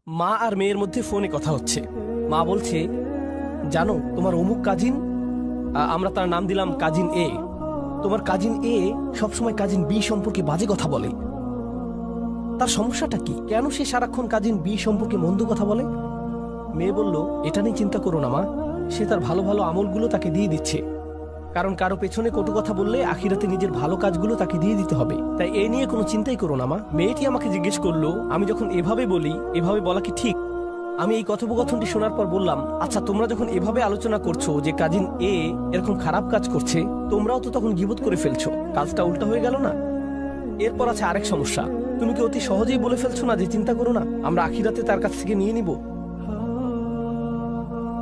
মা আর মেয়ের মধ্যে ফোনে কথা হচ্ছে। মা বলছে, জানো তোমার অমুক কাজিন, আমরা তার নাম দিলাম কাজিন এ, তোমার কাজিন এ সবসময় কাজিন বি সম্পর্কে বাজে কথা বলে। তার সমস্যাটা কি? কেন সে সারাক্ষণ কাজিন বি সম্পর্কে মন্দ কথা বলে? মেয়ে বলল, এটা নিয়ে চিন্তা করো না মা, সে তার ভালো ভালো আমলগুলো তাকে দিয়ে দিচ্ছে। কারণ কারো পেছনে কটু কথা বললে আখিরাতে নিজের ভালো কাজগুলো তাকে দিয়ে দিতে হবে, তাই এ নিয়ে কোনো চিন্তাই করো না মা। মেয়েটি আমাকে জিজ্ঞেস করলো, আমি যখন এভাবে বলি, এভাবে বলা কি ঠিক? আমি এই কথোপকথনটি শোনার পর বললাম, আচ্ছা তোমরা যখন এভাবে আলোচনা করছো যে কাজিন এ এরকম খারাপ কাজ করছে, তোমরাও তো তখন গীবত করে ফেলছো, কাজটা উল্টা হয়ে গেল না? এরপর আছে আরেক সমস্যা, তুমি কি অতি সহজেই বলে ফেলছো না যে চিন্তা করো না, আমরা আখিরাতে তার কাছ থেকে নিয়ে নিব?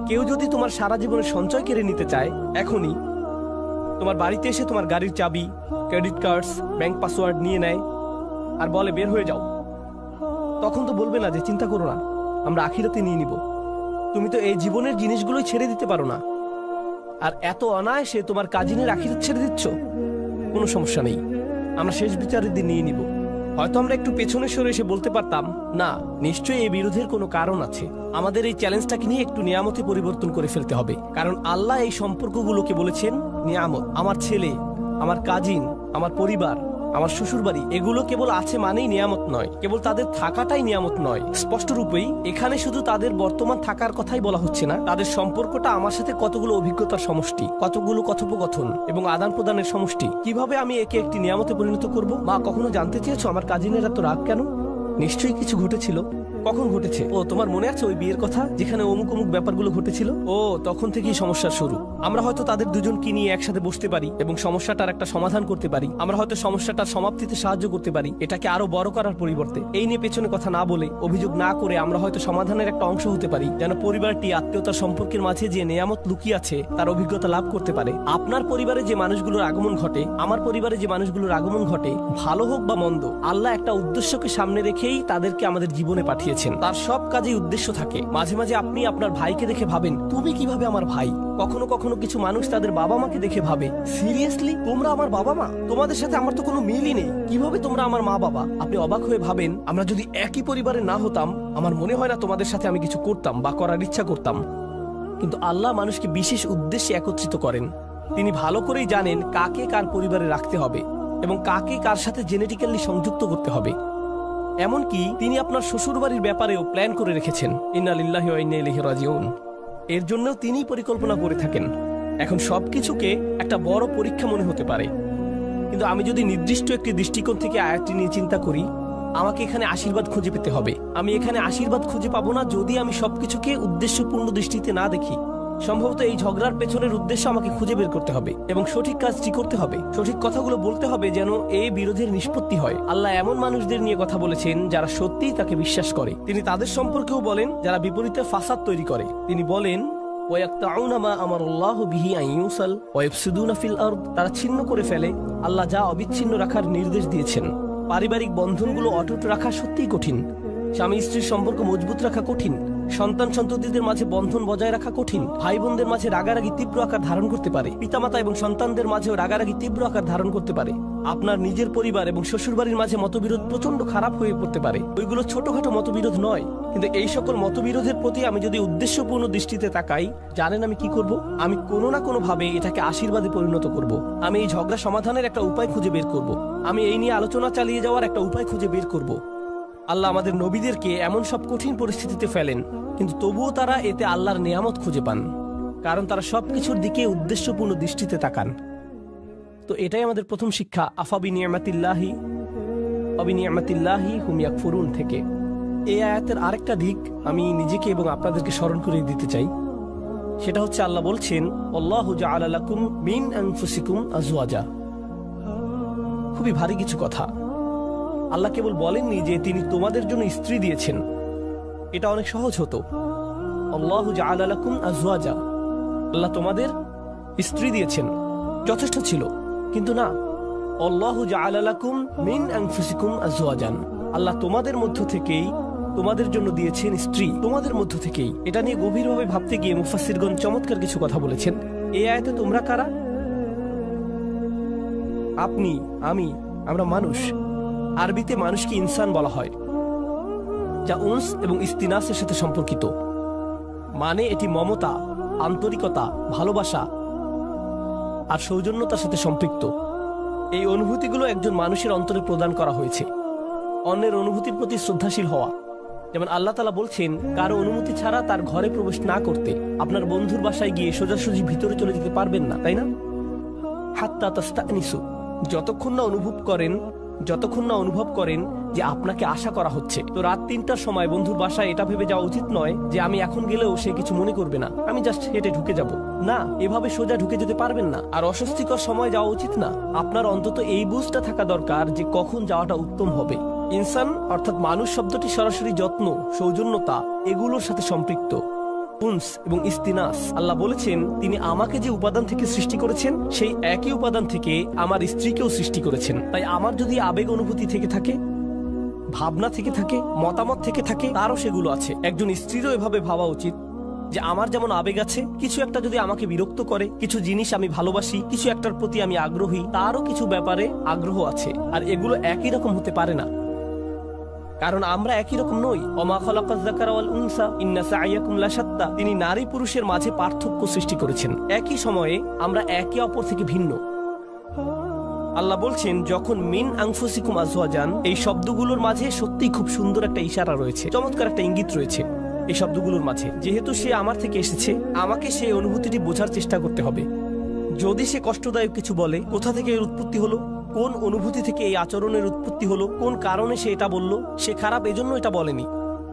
কেউ যদি তোমার সারা জীবনের সঞ্চয় কেড়ে নিতে চায়, এখনই তোমার বাড়িতে এসে তোমার গাড়ির চাবি, ক্রেডিট কার্ডস, ব্যাংক পাসওয়ার্ড নিয়ে নেয় আর বলে বের হয়ে যাও, তখন তো বলবে না যে চিন্তা করো না, আমরা আখিরাতে নিয়ে নিব? তুমি তো এই জীবনের জিনিসগুলোই ছেড়ে দিতে পারো না, আর এত অনায়াসে তোমার কাজিনের আখিরাত ছেড়ে দিচ্ছ। কোনো সমস্যা নেই, আমরা শেষ বিচারের দিন নিয়ে নিব। হয়তো আমরা একটু পেছনে সরে এসে বলতে পারতাম, না নিশ্চয়ই এই বিরোধের কোনো কারণ আছে, আমাদের এই চ্যালেঞ্জটাকে নিয়ে একটু নিয়ামতে পরিবর্তন করে ফেলতে হবে। কারণ আল্লাহ এই সম্পর্কগুলোকে বলেছেন নিয়ামত। আমার ছেলে, আমার কাজিন, আমার পরিবার, আমার শ্বশুরবাড়ি, এগুলো কেবল আছে মানেই নিয়ামত নয়, কেবল তাদের থাকাটাই নিয়ামত নয়। স্পষ্ট রূপেই এখানে শুধু তাদের বর্তমান থাকার কথাই বলা হচ্ছে না, তাদের সম্পর্কটা আমার সাথে কতগুলো অভিজ্ঞতার সমষ্টি, কতগুলো কথোপকথন এবং আদান প্রদানের সমষ্টি। কিভাবে আমি একে একটি নিয়ামতে পরিণত করব? মা কখনো জানতে চেয়েছো আমার কাজিনের এত রাগ কেন? নিশ্চয়ই কিছু ঘটেছিল। কখন ঘটেছে? ও তোমার মনে আছে ওই বিয়ের কথা, যেখানে অমুক অমুক ব্যাপারগুলো ঘটেছিল? ও তখন থেকেই সমস্যার শুরু। আমরা হয়তো তাদের দুজনকে নিয়ে একসাথে বসতে পারি এবং সমস্যাটার একটা সমাধান করতে পারি। আমরা হয়তো সমস্যাটার সমাপ্তিতে সাহায্য করতে পারি, এটাকে আরো বড় করার পরিবর্তে। এই নিয়ে পেছনে কথা না বলে, অভিযোগ না করে আমরা হয়তো সমাধানের একটা অংশ হতে পারি, যেন পরিবারটি আত্মীয়তার সম্পর্কের মাঝে যে নিয়ামত লুকিয়ে আছে তার অভিজ্ঞতা লাভ করতে পারে। আপনার পরিবারে যে মানুষগুলোর আগমন ঘটে, আমার পরিবারে যে মানুষগুলোর আগমন ঘটে, ভালো হোক বা মন্দ, আল্লাহ একটা উদ্দেশ্যকে সামনে রেখেই তাদেরকে আমাদের জীবনে পাঠিয়েছেন। তার সব কাজেই উদ্দেশ্য থাকে। মাঝে মাঝে আপনি আপনার ভাইকে দেখে ভাবেন, তুমি কিভাবে আমার ভাই? কখনো কখনো কিছু মানুষ তাদের বাবা মাকে দেখে ভাবে, সিরিয়াসলি তোমরা আমার বাবা মা? তোমাদের সাথে আমার তো কোনো মিলই নেই, কিভাবে তোমরা আমার মা বাবা? আপনি অবাক হয়ে ভাবেন, আমরা যদি একই পরিবারে না হতাম, আমার মনে হয় না তোমাদের সাথে আমি কিছু করতাম বা করার ইচ্ছা করতাম। কিন্তু আল্লাহ মানুষকে বিশেষ উদ্দেশ্যে একত্রিত করেন। তিনি ভালো করেই জানেন কাকে কার পরিবারে রাখতে হবে এবং কাকে কার সাথে জেনেটিক্যালি সংযুক্ত করতে হবে। এমনকি তিনি আপনার শ্বশুরবাড়ির ব্যাপারেও প্ল্যান করে রেখেছেন। ইন্না লিল্লাহি ওয়া ইন্না ইলাইহি রাজিউন। এর জন্যও তিনিই পরিকল্পনা করে থাকেন। এখন সবকিছুকে একটা বড় পরীক্ষা মনে হতে পারে, কিন্তু আমি যদি নির্দিষ্ট একটি দৃষ্টিকোণ থেকে আয়াতটি নিয়ে চিন্তা করি, আমাকে এখানে আশীর্বাদ খুঁজে পেতে হবে। আমি এখানে আশীর্বাদ খুঁজে পাবো না যদি আমি সবকিছুকে উদ্দেশ্যপূর্ণ দৃষ্টিতে না দেখি। সম্ভবত এই ঝগড়ার পেছনের উদ্দেশ্য আমাকে খুঁজে বের করতে হবে এবং সঠিক কাজটি করতে হবে, সঠিক কথাগুলো বলতে হবে, যেন এই বিরোধের নিষ্পত্তি হয়। আল্লাহ এমন মানুষদের নিয়ে কথা বলেছেন যারা সত্যিই তাকে বিশ্বাস করে। তিনি তাদের সম্পর্কেও বলেন যারা বিপরীতে ফাসাদ তৈরি করে। তিনি বলেন, তারা ছিন্ন করে ফেলে আল্লাহ যা অবিচ্ছিন্ন রাখার নির্দেশ দিয়েছেন। পারিবারিক বন্ধনগুলো অটুট রাখা সত্যিই কঠিন। স্বামী স্ত্রীর সম্পর্ক মজবুত রাখা কঠিন। সন্তান সন্ততিদের মাঝে বন্ধন বজায় রাখা কঠিন। ভাই বোনদের মাঝে রাগারাগি তীব্র আকার ধারণ করতে পারে। পিতামাতা এবং সন্তানদের মাঝেও রাগারাগি তীব্র আকার ধারণ করতে পারে। আপনার নিজের পরিবার এবং শ্বশুরবাড়ির মাঝে মতবিরোধ প্রচন্ড খারাপ হয়ে পড়তে পারে। ওইগুলো ছোটখাটো মতবিরোধ নয়, কিন্তু এই সকল মতবিরোধের প্রতি আমি যদি উদ্দেশ্যপূর্ণ দৃষ্টিতে তাকাই, জানেন আমি কি করব? আমি কোনো না কোনো ভাবে এটাকে আশীর্বাদে পরিণত করব। আমি এই ঝগড়া সমাধানের একটা উপায় খুঁজে বের করব। আমি এই নিয়ে আলোচনা চালিয়ে যাওয়ার একটা উপায় খুঁজে বের করব। আল্লাহ আমাদের নবীদেরকে এমন সব কঠিন পরিস্থিতিতে ফেলেন, কিন্তু তবুও তারা এতে আল্লাহর নিয়ামত খুঁজে পান, কারণ তারা সবকিছুর দিকে উদ্দেশ্যপূর্ণ দৃষ্টিতে তাকান। তো এটাই আমাদের প্রথম শিক্ষা, আফাবি নিয়ামাতিল্লাহি অবিনিয়ামাতিল্লাহি হুম ইয়াকফুরুন থেকে। এই আয়াতের আরেকটা দিক আমি নিজেকে এবং আপনাদেরকে স্মরণ করে দিতে চাই। সেটা হচ্ছে আল্লাহ বলছেন, আল্লাহু জাআলা লাকুম মিন আনফুসিকুম আজওয়াজা। খুবই ভারী কিছু কথা। আল্লাহ কেবল বলেননি যে তিনি তোমাদের জন্য স্ত্রী দিয়েছেন, এটা অনেক সহজ হতো। আল্লাহু জাআলা লাকুম আজওয়াজা, আল্লাহ তোমাদের স্ত্রী দিয়েছেন, যথেষ্ট ছিল। কিন্তু না, আল্লাহু জাআলা লাকুম মিন আনফুসিকুম আজওয়াজান, আল্লাহ তোমাদের মধ্য থেকেই তোমাদের জন্য দিয়েছেন স্ত্রী, তোমাদের মধ্য থেকেই। এটা নিয়ে গভীরভাবে ভাবতে গিয়ে মুফাসসিরগণ চমৎকার কিছু কথা বলেছেন। এই আয়াতে তোমরা কারা? আপনি, আমি, আমরা মানুষ। আরবিতে মানুষকে ইনসান বলা হয়। যা উনস এবং ইস্তিনাসের সাথে সম্পর্কিত। মানে এটি মমতা, আন্তরিকতা, ভালোবাসা আর সৌজন্যতার সাথে সম্পৃক্ত। এই অনুভূতিগুলো একজন মানুষের অন্তরে প্রদান করা হয়েছে। অন্যের অনুভূতির প্রতি শ্রদ্ধাশীল হওয়া, যেমন আল্লাহ তাআলা বলছেন কারো অনুমতি ছাড়া তার ঘরে প্রবেশ না করতে। আপনার বন্ধুর বাসায় গিয়ে সোজাসুজি ভিতরে চলে যেতে পারবেন না, তাই না? হাত্তা তাস্তানিসু, যতক্ষণ না অনুভব করেন যে আপনাকে আশা করা হচ্ছে। তো রাত 3টার সময় বন্ধুর বাসায় এটা ভেবে যাওয়া উচিত নয় যে আমি এখন গেলেও সে কিছু মনে করবে না, আমি জাস্ট হেঁটে ঢুকে যাব। না, এভাবে সোজা ঢুকে যেতে পারবেন না। আর অস্বস্তিকর সময় যাওয়া উচিত না। আপনার অন্তত এই বুঝটা থাকা দরকার যে কখন যাওয়াটা উত্তম হবে। ইনসান অর্থাৎ মানুষ শব্দটি সরাসরি যত্ন, সৌজন্যতা এগুলোর সাথে সম্পৃক্ত। উনস এবং ইস্তিনাস, আল্লাহ বলেছেন তিনি আমাকে যে উপাদান থেকে সৃষ্টি করেছেন সেই একই উপাদান থেকে আমার স্ত্রীকেও সৃষ্টি করেছেন। তাই আমার যদি আবেগ অনুভূতি থেকে থাকে, ভাবনা থেকে থাকে, মতামত থেকে থাকে, তারও সেগুলো আছে। একজন স্ত্রীরও এভাবে ভাবা উচিত যে আমার যেমন আবেগ আছে, কিছু একটা যদি আমাকে বিরক্ত করে, কিছু জিনিস আমি ভালোবাসি, কিছু একটার প্রতি আমি আগ্রহী, তারও কিছু ব্যাপারে আগ্রহ আছে। আর এগুলো একই রকম হতে পারে না, কারণ আমরা একই রকম নই। ওমা খালাকাজ যাকারা ওয়াল উনসা ইন্না সা'য়াকুম লাশাত্তা, তিনি নারী পুরুষের মাঝে পার্থক্য সৃষ্টি করেছেন। একই সময়ে আমরা একে অপর থেকে ভিন্ন। আল্লাহ বলছেন যখন মিন আনফুসিকুম আজওয়াজান, এই শব্দগুলোর মাঝে সত্যি খুব সুন্দর একটা ইশারা রয়েছে, চমৎকার একটা ইঙ্গিত রয়েছে এই শব্দগুলোর মাঝে। যেহেতু সে আমার থেকে এসেছে, আমাকে সেই অনুভূতিটি বোঝার চেষ্টা করতে হবে। যদি সে কষ্টদায়ক কিছু বলে, কোথা থেকে এর উৎপত্তি হলো, কোন অনুভূতি থেকে এই আচরণের উৎপত্তি হলো, কোন কারণে সে এটা বলল, সে খারাপ এজন্য এটা বলেনি,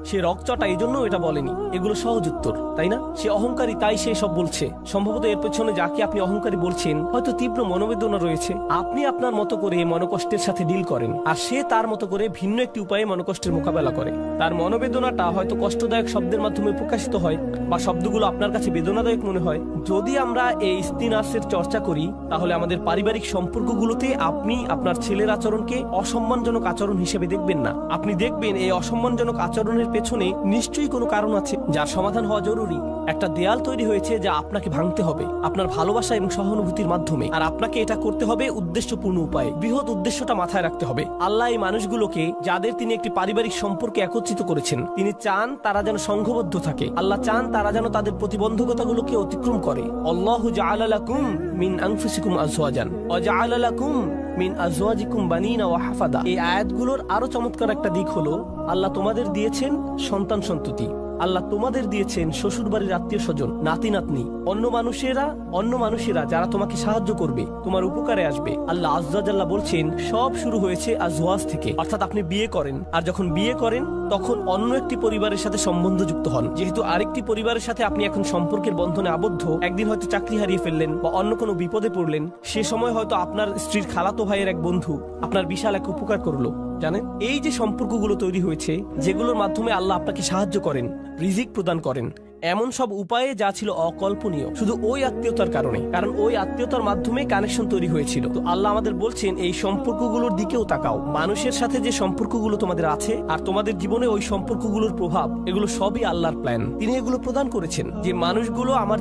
সে রকচটা এজন্য এটা বলেনি, এগুলো সহজ উত্তর, তাই না? সে অহংকারী তাই সে সব বলছে। সম্ভবত এর পেছনে যাকে আপনি অহংকারী বলছেন হয়তো তীব্র মনোবেদনা রয়েছে। আপনি আপনার মতো করে মনোকষ্টের সাথে ডিল করেন, আর সে তার মতো করে ভিন্ন একটি উপায়ে মনোকষ্টের মোকাবেলা করে। তার মনোবেদনাটা হয়তো কষ্টদায়ক শব্দের মাধ্যমে প্রকাশিত হয়, বা শব্দগুলো আপনার কাছে বেদনাদায়ক মনে হয়। যদি আমরা এই ইস্তিনাসের চর্চা করি, তাহলে আমাদের পারিবারিক সম্পর্কগুলোতে আপনি আপনার ছেলের আচরণকে অসম্মানজনক আচরণ হিসেবে দেখবেন না। আপনি দেখবেন এই অসম্মানজনক আচরণের পেছনে নিশ্চয়ই কোনো কারণ আছে যার সমাধান হওয়া জরুরি। একটা দেয়াল তৈরি হয়েছে যা আপনাকে ভাঙতে হবে আপনার ভালোবাসা এবং সহানুভূতির মাধ্যমে, আর আপনাকে এটা করতে হবে উদ্দেশ্যপূর্ণ উপায়ে। বৃহৎ উদ্দেশ্যটা মাথায় রাখতে হবে। আল্লাহ এই মানুষগুলোকে, যাদের তিনি একটি পারিবারিক সম্পর্কে একত্রিত করেছেন, তিনি চান তারা যেন সংঘবদ্ধ থাকে। আল্লাহ চান তারা যেন তাদের প্রতিবন্ধকতাগুলোকে অতিক্রম করে। আল্লাহু জাআলা লাকুম মিন আনফুসিকুম আজওয়াজান ওয়া জাআলা লাকুম মিন আজওয়াজিকুম বানিনা ওয়া হাফাদা। এই আয়াতগুলোর আরো চমৎকার একটা দিক হলো আল্লাহ তোমাদের দিয়েছেন সন্তান সন্ততি, আল্লাহ তোমাদের দিয়েছেন শ্বশুর বাড়ির আত্মীয় স্বজন, নাতি নাতনি, অন্য মানুষেরা যারা তোমাকে সাহায্য করবে, তোমার উপকারে আসবে। আল্লাহ আযজা ওয়া জাল্লা বলছেন সব শুরু হয়েছে আজওয়াজ থেকে, অর্থাৎ আপনি বিয়ে করেন, আর যখন বিয়ে করেন তখন অন্য একটি পরিবারের সাথে সম্বন্ধ যুক্ত হন। যেহেতু আরেকটি পরিবারের সাথে আপনি এখন সম্পর্কের বন্ধনে আবদ্ধ, একদিন হয়তো চাকরি হারিয়ে ফেললেন বা অন্য কোনো বিপদে পড়লেন, সে সময় হয়তো আপনার স্ত্রীর খালাতো ভাইয়ের এক বন্ধু আপনার বিশাল এক উপকার করলো। জানেন, এই যে সম্পর্কগুলো তৈরি হয়েছে, যেগুলোর মাধ্যমে আল্লাহ আপনাকে সাহায্য করেন, রিজিক প্রদান করেন, এমন সব উপায়ে যা ছিল অকল্পনীয় শুধু ওই আত্মীয়তার কারণে, কারণ ওই আত্মীয়তার মাধ্যমে কানেকশন তৈরি হয়েছিল। তো আল্লাহ আমাদের বলছেন এই সম্পর্কগুলোর দিকেও তাকাও। মানুষের সাথে যে সম্পর্কগুলো তোমাদের আছে আর তোমাদের জীবনে ওই সম্পর্কগুলোর প্রভাব, এগুলো সবই আল্লাহর প্ল্যান। তিনি এগুলো প্রদান করেছেন। যে মানুষগুলো আমার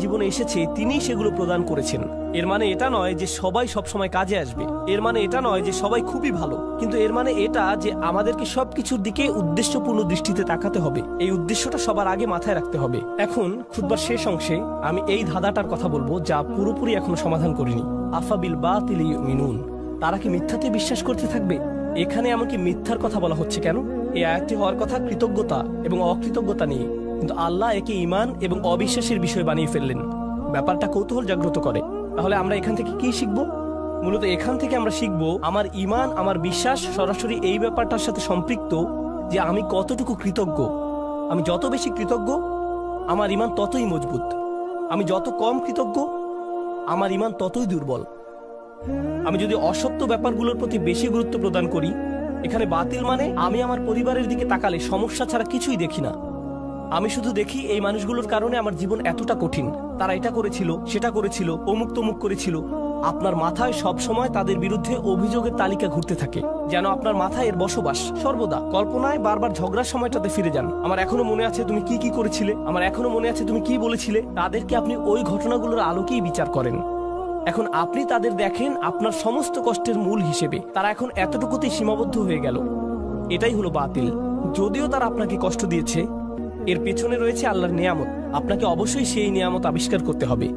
জীবনে এসেছে তিনিই সেগুলো প্রদান করেছেন। এর মানে এটা নয় যে সবাই সবসময় কাজে আসবে, এর মানে এটা নয় যে সবাই খুবই ভালো, কিন্তু এর মানে এটা যে আমাদেরকে সবকিছুর দিকে উদ্দেশ্যপূর্ণ দৃষ্টিতে তাকাতে হবে। এই উদ্দেশ্যটা সবার আগে মাথায় রাখতে হবে। এখন খুতবার শেষ অংশে আমি এই ধাঁধাটার কথা বলবো যা পুরোপুরি এখনো সমাধান করিনি। আফা বিল বাতিলি ইউমিনুন, তারা কি মিথ্যাতে বিশ্বাস করতে থাকবে? এখানে এমনকি মিথ্যার কথা বলা হচ্ছে কেন? এই আয়াতটি হওয়ার কথা কৃতজ্ঞতা এবং অকৃতজ্ঞতা নিয়ে, কিন্তু আল্লাহ একে ঈমান এবং অবিশ্বাসের বিষয় বানিয়ে ফেললেন। ব্যাপারটা কৌতূহল জাগ্রত করে। তাহলে আমরা এখান থেকে কি শিখবো? মূলত এখান থেকে আমরা শিখবো আমার ঈমান, আমার বিশ্বাস সরাসরি এই ব্যাপারটার সাথে সম্পৃক্ত যে আমি কতটুকু কৃতজ্ঞ। আমি যত বেশি কৃতজ্ঞ আমার ঈমান ততই মজবুত। আমি যত কম কৃতজ্ঞ আমার ঈমান ততই দুর্বল। আমি যদি অসত্য ব্যাপারগুলোর প্রতি বেশি গুরুত্ব প্রদান করি, এখানে বাতিল মানে আমি আমার পরিবারের দিকে তাকালে সমস্যা ছাড়া কিছুই দেখি না। আমি শুধু দেখি এই মানুষগুলোর কারণে আমার জীবন এতটা কঠিন, তারা এটা করেছিল, সেটা করেছিল, অমুক তমুক করেছিল। আপনার মাথায় সব সময় তাদের বিরুদ্ধে অভিযোগের তালিকা ঘুরতে থাকে, যেন আপনার মাথায় এর বসবাস। সর্বদা কল্পনায় বারবার ঝগড়ার সময়টাতে ফিরে যান। আমার এখনো মনে আছে তুমি কি কি করেছিলে, আমার এখনো মনে আছে তুমি কি বলেছিলে। তাদেরকে আপনি ওই ঘটনাগুলোর আলোকেই বিচার করেন। এখন আপনি তাদের দেখেন আপনার সমস্ত কষ্টের মূল হিসেবে। তারা এখন এতটুকুতেই সীমাবদ্ধ হয়ে গেল। এটাই হলো বাতিল। যদিও তারা আপনাকে কষ্ট দিয়েছে, এর পেছনে রয়েছে আল্লাহর নিয়ামত। আপনাকে অবশ্যই সেই নিয়ামত আবিষ্কার করতে হবে।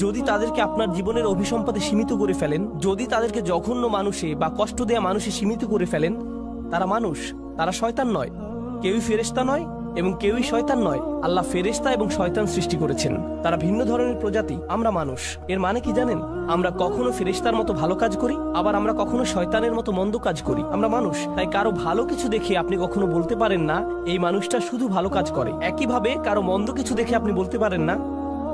যদি তাদেরকে আপনার জীবনের অভিসম্পাদে সীমিত করে ফেলেন, যদি তাদেরকে জঘন্য মানুষে বা কষ্ট দেয়া মানুষে সীমিত করে ফেলেন, তারা মানুষ, তারা শয়তান নয়। কেউই ফেরেশতা নয় এবং কেউই শয়তান নয়। আল্লাহ ফেরেশতা এবং শয়তান সৃষ্টি করেছেন, তারা ভিন্ন ধরনের প্রজাতি। আমরা মানুষ। এর মানে কি জানেন? আমরা কখনো ফেরেশতার মতো ভালো কাজ করি, আবার আমরা কখনো শয়তানের মতো মন্দ কাজ করি। আমরা মানুষ, তাই কারো ভালো কিছু দেখে আপনি কখনো বলতে পারেন না এই মানুষটা শুধু ভালো কাজ করে। একইভাবে কারো মন্দ কিছু দেখে আপনি বলতে পারেন না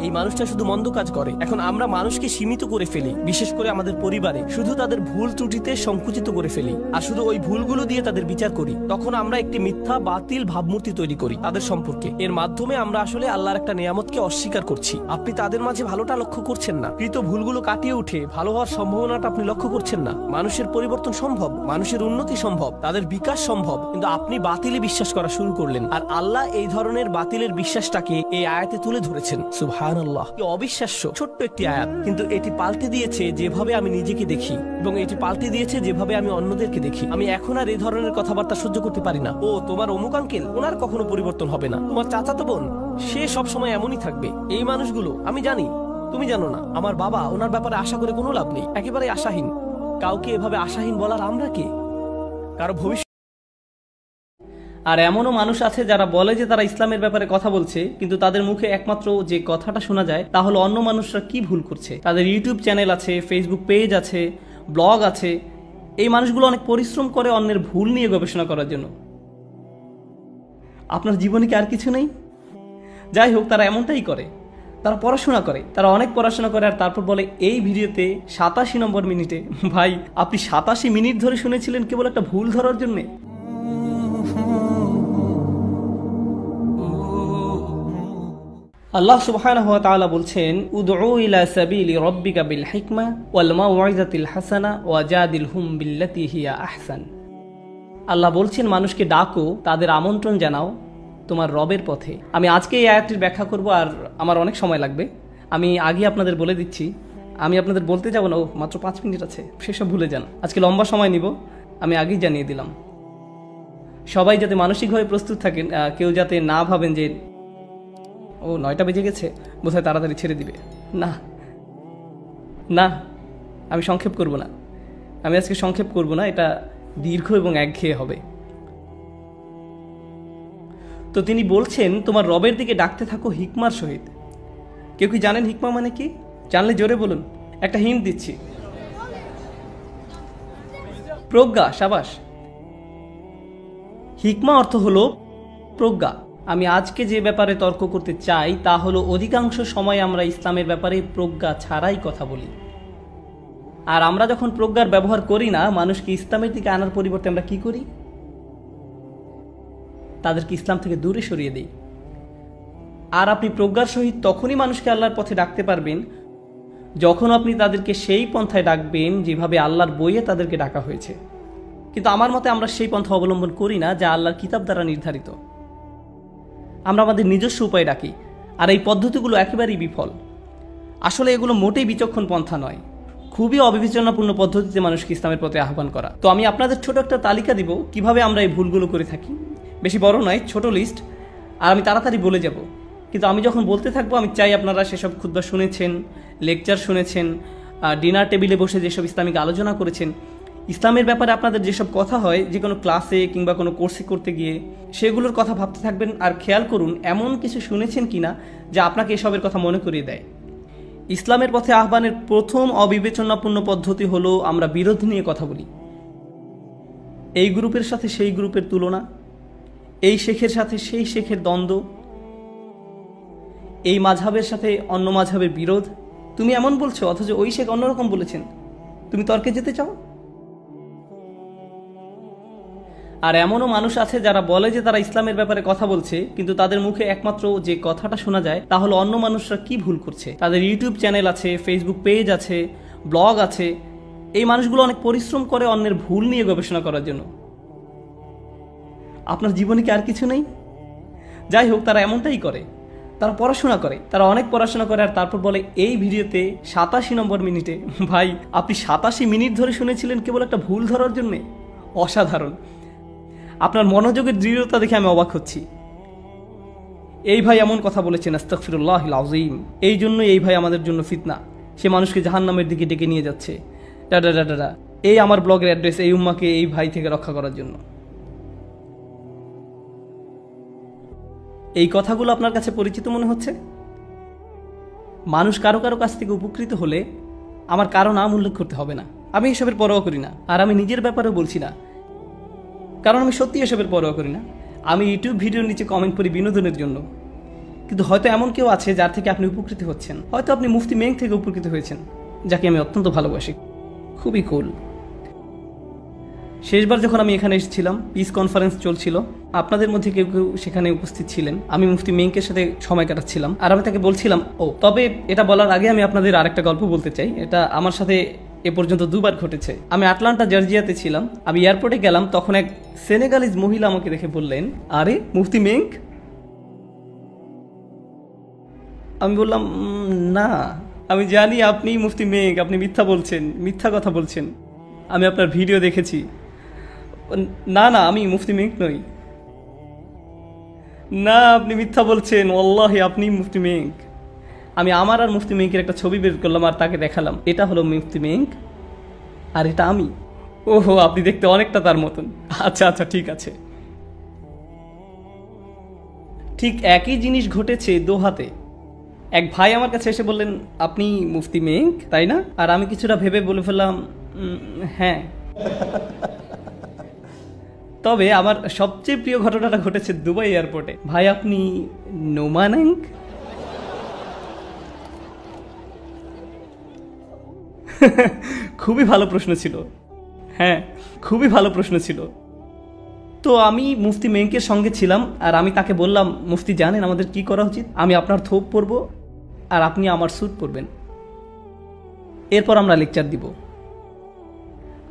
এই মানুষটা শুধু মন্দ কাজ করে। এখন আমরা মানুষকে সীমিত করে ফেলি, বিশেষ করে আমাদের পরিবারে শুধু তাদের ভুল ত্রুটিতে সংকুচিত করে ফেলি, আর শুধু ওই ভুলগুলো দিয়ে তাদের বিচার করি। তখন আমরা একটি মিথ্যা বাতিল ভাবমূর্তি তৈরি করি তাদের সম্পর্কে। এর মাধ্যমে আমরা আসলে আল্লাহর একটা নিয়ামতকে অস্বীকার করছি। আপনি তাদের মাঝে ভালোটা লক্ষ্য করছেন না, কৃত ভুলগুলো কাটিয়ে উঠে ভালো হওয়ার সম্ভাবনাটা আপনি লক্ষ্য করছেন না। মানুষের পরিবর্তন সম্ভব, মানুষের উন্নতি সম্ভব, তাদের বিকাশ সম্ভব, কিন্তু আপনি বাতিলে বিশ্বাস করা শুরু করলেন। আর আল্লাহ এই ধরনের বাতিলের বিশ্বাসটাকে এই আয়াতে তুলে ধরেছেন। সুবহানাল্লাহ, কি অবিশ্বাস্য ছোট্ট একটি আয়াত, কিন্তু এটি পাল্টে দিয়েছে যেভাবে আমি নিজেকে দেখি, এবং এটি পাল্টে দিয়েছে যেভাবে আমি অন্যদেরকে দেখি। আমি এখন আর এই ধরনের কথাবার্তা সহ্য করতে পারি না। ও তোমার অমুক আঙ্কেল, ওনার কখনো পরিবর্তন হবে না। তোমার চাচাতো বোন, সে সব সময় এমনই থাকবে। এই মানুষগুলো আমি জানি, তুমি জানো না। আমার বাবা, ওনার ব্যাপারে আশা করে কোনো লাভ নেই, একেবারে আশাহীন। কাউকে এভাবে আশাহীন বলার আমরা কে? কারো ভবিষ্যৎ। আর এমনও মানুষ আছে যারা বলে যে তারা ইসলামের ব্যাপারে কথা বলছে, কিন্তু তাদের মুখে একমাত্র যে কথাটা শোনা যায় তা হলো অন্য মানুষরা কি ভুল করছে। তাদের ইউটিউব চ্যানেল আছে, ফেসবুক পেজ আছে, ব্লগ আছে। এই মানুষগুলো অনেক পরিশ্রম করে অন্যের ভুল নিয়ে গবেষণা করার জন্য। আপনার জীবনে কি আর কিছু নেই? যাই হোক, তারা এমনটাই করে। তারা পড়াশোনা করে, তারা অনেক পড়াশোনা করে, আর তারপর বলে এই ভিডিওতে 87 নম্বর মিনিটে, ভাই আপনি 87 মিনিট ধরে শুনেছিলেন কেবল একটা ভুল ধরার জন্যে? আল্লাহ সুবহানাহু ওয়া তাআলা বলছেন, উদউ ইলা সাবিলি রাব্বিকা বিল হিকমা ওয়াল মাউইযাতিল হাসানা ওয়াজাদিলহুম বিল্লাতী হিয়া আহসান। আল্লাহ বলছেন, মানুষকে ডাকো, তাদের আমন্ত্রণ জানাও তোমার রবের পথে। আমি আজকে এই আয়াতটির ব্যাখ্যা করব, আর আমার অনেক সময় লাগবে। আমি আগে আপনাদের বলে দিচ্ছি, আমি আপনাদের বলতে যাব না, মাত্র 5 মিনিট আছে, সেসব ভুলে যান। আজকে লম্বা সময় নিব, আমি আগেই জানিয়ে দিলাম। সবাই যাতে মানসিকভাবে প্রস্তুত থাকেন, কেউ যাতে না ভাবেন যে ও 9টা বেজে গেছে, বোধহয় তাড়াতাড়ি ছেড়ে দিবে। না না, আমি সংক্ষেপ করব না। আমি আজকে সংক্ষেপ করব না, এটা দীর্ঘ এবং একঘেয়ে হবে। তো তিনি বলছেন, তোমার রবের দিকে ডাকতে থাকো হিকমার সহিত। কেউ কি জানেন হিকমা মানে কি? জানলে জোরে বলুন। একটা হিন্ট দিচ্ছি, প্রজ্ঞা। সাবাস। হিকমা অর্থ হলো প্রজ্ঞা। আমি আজকে যে ব্যাপারে তর্ক করতে চাই তা হলো, অধিকাংশ সময় আমরা ইসলামের ব্যাপারে প্রজ্ঞা ছাড়াই কথা বলি। আর আমরা যখন প্রজ্ঞার ব্যবহার করি না, মানুষকে ইসলামের দিকে আনার পরিবর্তে আমরা কি করি? তাদেরকে ইসলাম থেকে দূরে সরিয়ে দেই। আর আপনি প্রজ্ঞার সহিত তখনই মানুষকে আল্লাহর পথে ডাকতে পারবেন যখন আপনি তাদেরকে সেই পন্থায় ডাকবেন যেভাবে আল্লাহর বইয়ে তাদেরকে ডাকা হয়েছে। কিন্তু আমার মতে আমরা সেই পন্থা অবলম্বন করি না যা আল্লাহর কিতাব দ্বারা নির্ধারিত। আমরা আমাদের নিজস্ব উপায় ডাকি, আর এই পদ্ধতিগুলো একেবারেই বিফল। আসলে এগুলো মোটেই বিচক্ষণ পন্থা নয়, খুবই অবিবেচনাপূর্ণ পদ্ধতিতে মানুষকে ইসলামের পথে আহ্বান করা। তো আমি আপনাদের ছোট একটা তালিকা দিব কিভাবে আমরা এই ভুলগুলো করে থাকি। বেশি বড় নয়, ছোট লিস্ট, আর আমি তাড়াতাড়ি বলে যাব। কিন্তু আমি যখন বলতে থাকবো, আমি চাই আপনারা সেসব খুতবা শুনেছেন, লেকচার শুনেছেন, ডিনার টেবিলে বসে যেসব ইসলামিক আলোচনা করেছেন, ইসলামের ব্যাপারে আপনাদের যেসব কথা হয় যে কোনো ক্লাসে কিংবা কোনো কোর্সে করতে গিয়ে, সেগুলোর কথা ভাবতে থাকবেন। আর খেয়াল করুন এমন কিছু শুনেছেন কিনা যা আপনাকে এসবের কথা মনে করিয়ে দেয়। ইসলামের পথে আহ্বানের প্রথম অবিবেচনাপূর্ণ পদ্ধতি হলো আমরা বিরোধ নিয়ে কথা বলি। এই গ্রুপের সাথে সেই গ্রুপের তুলনা, এই শেখের সাথে সেই শেখের দ্বন্দ্ব, এই মাযহাবের সাথে অন্য মাযহাবের বিরোধ। তুমি এমন বলছো অথচ ওই শেখ অন্যরকম বলেছেন, তুমি তর্কে যেতে চাও? আর এমনও মানুষ আছে যারা বলে যে তারা ইসলামের ব্যাপারে কথা বলছে, কিন্তু তাদের মুখে একমাত্র যে কথাটা শোনা যায় তা হলো অন্য মানুষরা কি ভুল করছে। তাদের ইউটিউব চ্যানেল আছে, ফেসবুক পেজ আছে, ব্লগ আছে। এই মানুষগুলো অনেক পরিশ্রম করে অন্যের ভুল নিয়ে গবেষণা করার জন্য। আপনার জীবনে কি আর কিছু নেই? যাই হোক, তারা এমনটাই করে। তারা পড়াশোনা করে, তারা অনেক পড়াশোনা করে, আর তারপর বলে এই ভিডিওতে 87 নম্বর মিনিটে, ভাই আপনি 87 মিনিট ধরে শুনেছিলেন কেবল একটা ভুল ধরার জন্যে? অসাধারণ। আপনার মনোযোগের দৃঢ়তা দেখে আমি অবাক হচ্ছি। এই ভাই এমন কথা বলেছেন, আস্তাগফিরুল্লাহিল আযীম। এই জন্যই এই ভাই আমাদের জন্য ফিতনা। সে মানুষকে জাহান্নামের দিকে ডেকে নিয়ে যাচ্ছে। ডাডা। এই আমার ব্লগের অ্যাড্রেস, এই উম্মাকে এই ভাই থেকে রক্ষা করার জন্য। এই কথাগুলো আপনার কাছে পরিচিত মনে হচ্ছে? মানুষ কারো কারো কাছ থেকে উপকৃত হলে আমার কারো নাম উল্লেখ করতে হবে না। আমি এসবের পরোয়া করি না। আর আমি নিজের ব্যাপারেও বলছি না, কারণ আমি সত্যি এসবের পরোয়া করি না। আমি ইউটিউব ভিডিওর নিচে কমেন্ট করি বিনোদনের জন্য। কিন্তু হয়তো এমন কেউ আছে যার থেকে আপনি উপকৃত হচ্ছেন। হয়তো আপনি মুফতি মেং থেকে উপকৃত হয়েছেন, যাকে আমি অত্যন্ত ভালোবাসি। খুবই কুল। শেষবার যখন আমি এখানে এসেছিলাম, পিস কনফারেন্স চলছিল। আপনাদের মধ্যে কেউ কেউ সেখানে উপস্থিত ছিলেন। আমি মুফতি মেংকের সাথে সময় কাটাচ্ছিলাম, আর আমি তাকে বলছিলাম, তবে এটা বলার আগে আমি আপনাদের আরেকটা গল্প বলতে চাই। এটা আমার সাথে এ পর্যন্ত দুবার ঘটেছে। আমি আটলান্টা জর্জিয়াতে ছিলাম। আমি এয়ারপোর্টে গেলাম, তখন এক সেনেগালিজ মহিলা আমাকে দেখে বললেন, আরে মুফতি মেং? আমি বললাম, না, আমি জানি আপনি মুফতি মেং, আপনি মিথ্যা বলছেন, মিথ্যা কথা বলছেন, আমি আপনার ভিডিও দেখেছি। না, আমি মুফতি মেং নই। না, আপনি মিথ্যা বলছেন, ওয়াল্লাহি আপনি মুফতি মেং। আমি আমার আর মুফতি মেংকের একটা ছবি বের করলাম আর তাকে দেখালাম, এটা হলো মুফতি মেং আর এটা আমি। ওহো, আপনি দেখতে অনেকটা তার মতন। আচ্ছা, ঠিক আছে। ঠিক একই জিনিস ঘটেছে দোহাতে। এক ভাই আমার কাছে এসে বললেন, আপনি মুফতি মেং, তাই না? আর আমি কিছুটা ভেবে বলে ফেললাম, হ্যাঁ। তবে আমার সবচেয়ে প্রিয় ঘটনাটা ঘটেছে দুবাই এয়ারপোর্টে। ভাই, আপনি নোমানাং? খুবই ভালো প্রশ্ন ছিল। হ্যাঁ, খুবই ভালো প্রশ্ন ছিল। তো আমি মুফতি মেংকের সঙ্গে ছিলাম, আর আমি তাকে বললাম, মুফতি জানেন আমাদের কি করা উচিত? আমি আপনার থোপ পরবো আর আপনি আমার স্যুট পরবেন, এরপর আমরা লেকচার দিব।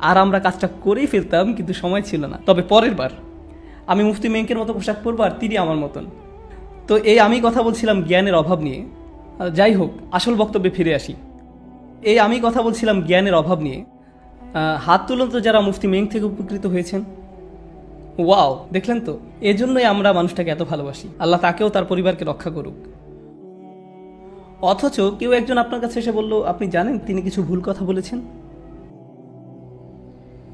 আর আমরা কাজটা করেই ফেলতাম, কিন্তু সময় ছিল না। তবে পরের বার আমি মুফতি মেংকের মতো পোশাক পরবো আর তিনি আমার মতন। তো এই আমি কথা বলছিলাম জ্ঞানের অভাব নিয়ে। যাই হোক, আসল বক্তব্যে ফিরে আসি। আমি কথা বলছিলাম জ্ঞানের অভাব নিয়ে। হাত তুলুন তো যারা মুফতি মেং থেকে উপকৃত হয়েছেন। ওয়াও, দেখলেন তো? এজন্যই আমরা মানুষটাকে এত ভালোবাসি। আল্লাহ তাকেও তার পরিবারকে রক্ষা করুক। অথচ কেউ একজন আপনার কাছে এসে বলল, আপনি জানেন তিনি কিছু ভুল কথা বলেছেন।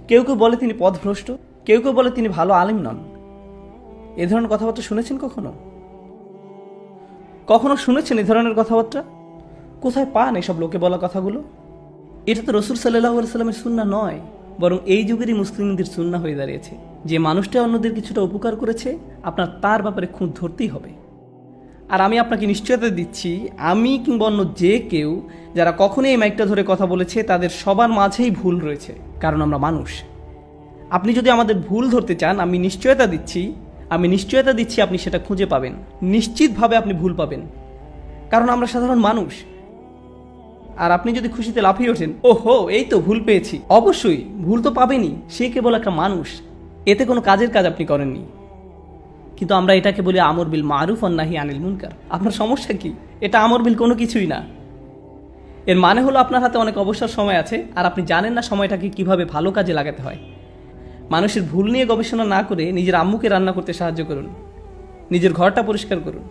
কেউ কেউ বলে তিনি পথভ্রষ্ট, কেউ কেউ বলে তিনি ভালো আলিম নন। এ ধরনের কথাবার্তা শুনেছেন কখনো? কখনো শুনেছেন এ ধরনের কথাবার্তা? কোথায় পান এসব লোকে বলা কথাগুলো? এটা তো রাসূল সাল্লাল্লাহু আলাইহি ওয়াসাল্লামের সুন্নাহ নয়, বরং এই যুগেরই মুসলিমদের সুন্নাহ হয়ে দাঁড়িয়েছে। যে মানুষটা অন্যদের কিছুটা উপকার করেছে, আপনার তার ব্যাপারে খুঁত ধরতেই হবে। আর আমি আপনাকে নিশ্চয়তা দিচ্ছি, আমি কিংবা অন্য যে কেউ যারা কখনোই এই মাইকটা ধরে কথা বলেছে, তাদের সবার মাঝেই ভুল রয়েছে, কারণ আমরা মানুষ। আপনি যদি আমাদের ভুল ধরতে চান, আমি নিশ্চয়তা দিচ্ছি আপনি সেটা খুঁজে পাবেন। নিশ্চিতভাবে আপনি ভুল পাবেন, কারণ আমরা সাধারণ মানুষ। আর আপনি যদি খুশিতে লাফিয়ে ওঠেন, ওহো এই তো ভুল পেয়েছি, অবশ্যই ভুল তো পাবেনই, সে কেবল একটা মানুষ, এতে কোনো কাজের কাজ আপনি করেননি। কিন্তু আমরা এটাকে বলি আমর বিল মারুফ ওয়ান নাহি আনিল মুনকার। আপনার সমস্যা কি? এটা আমর বিল কোনো কিছুই না। এর মানে হলো আপনার হাতে অনেক অবসর সময় আছে, আর আপনি জানেন না সময়টাকে কিভাবে ভালো কাজে লাগাতে হয়। মানুষের ভুল নিয়ে গবেষণা না করে নিজের আম্মুকে রান্না করতে সাহায্য করুন, নিজের ঘরটা পরিষ্কার করুন।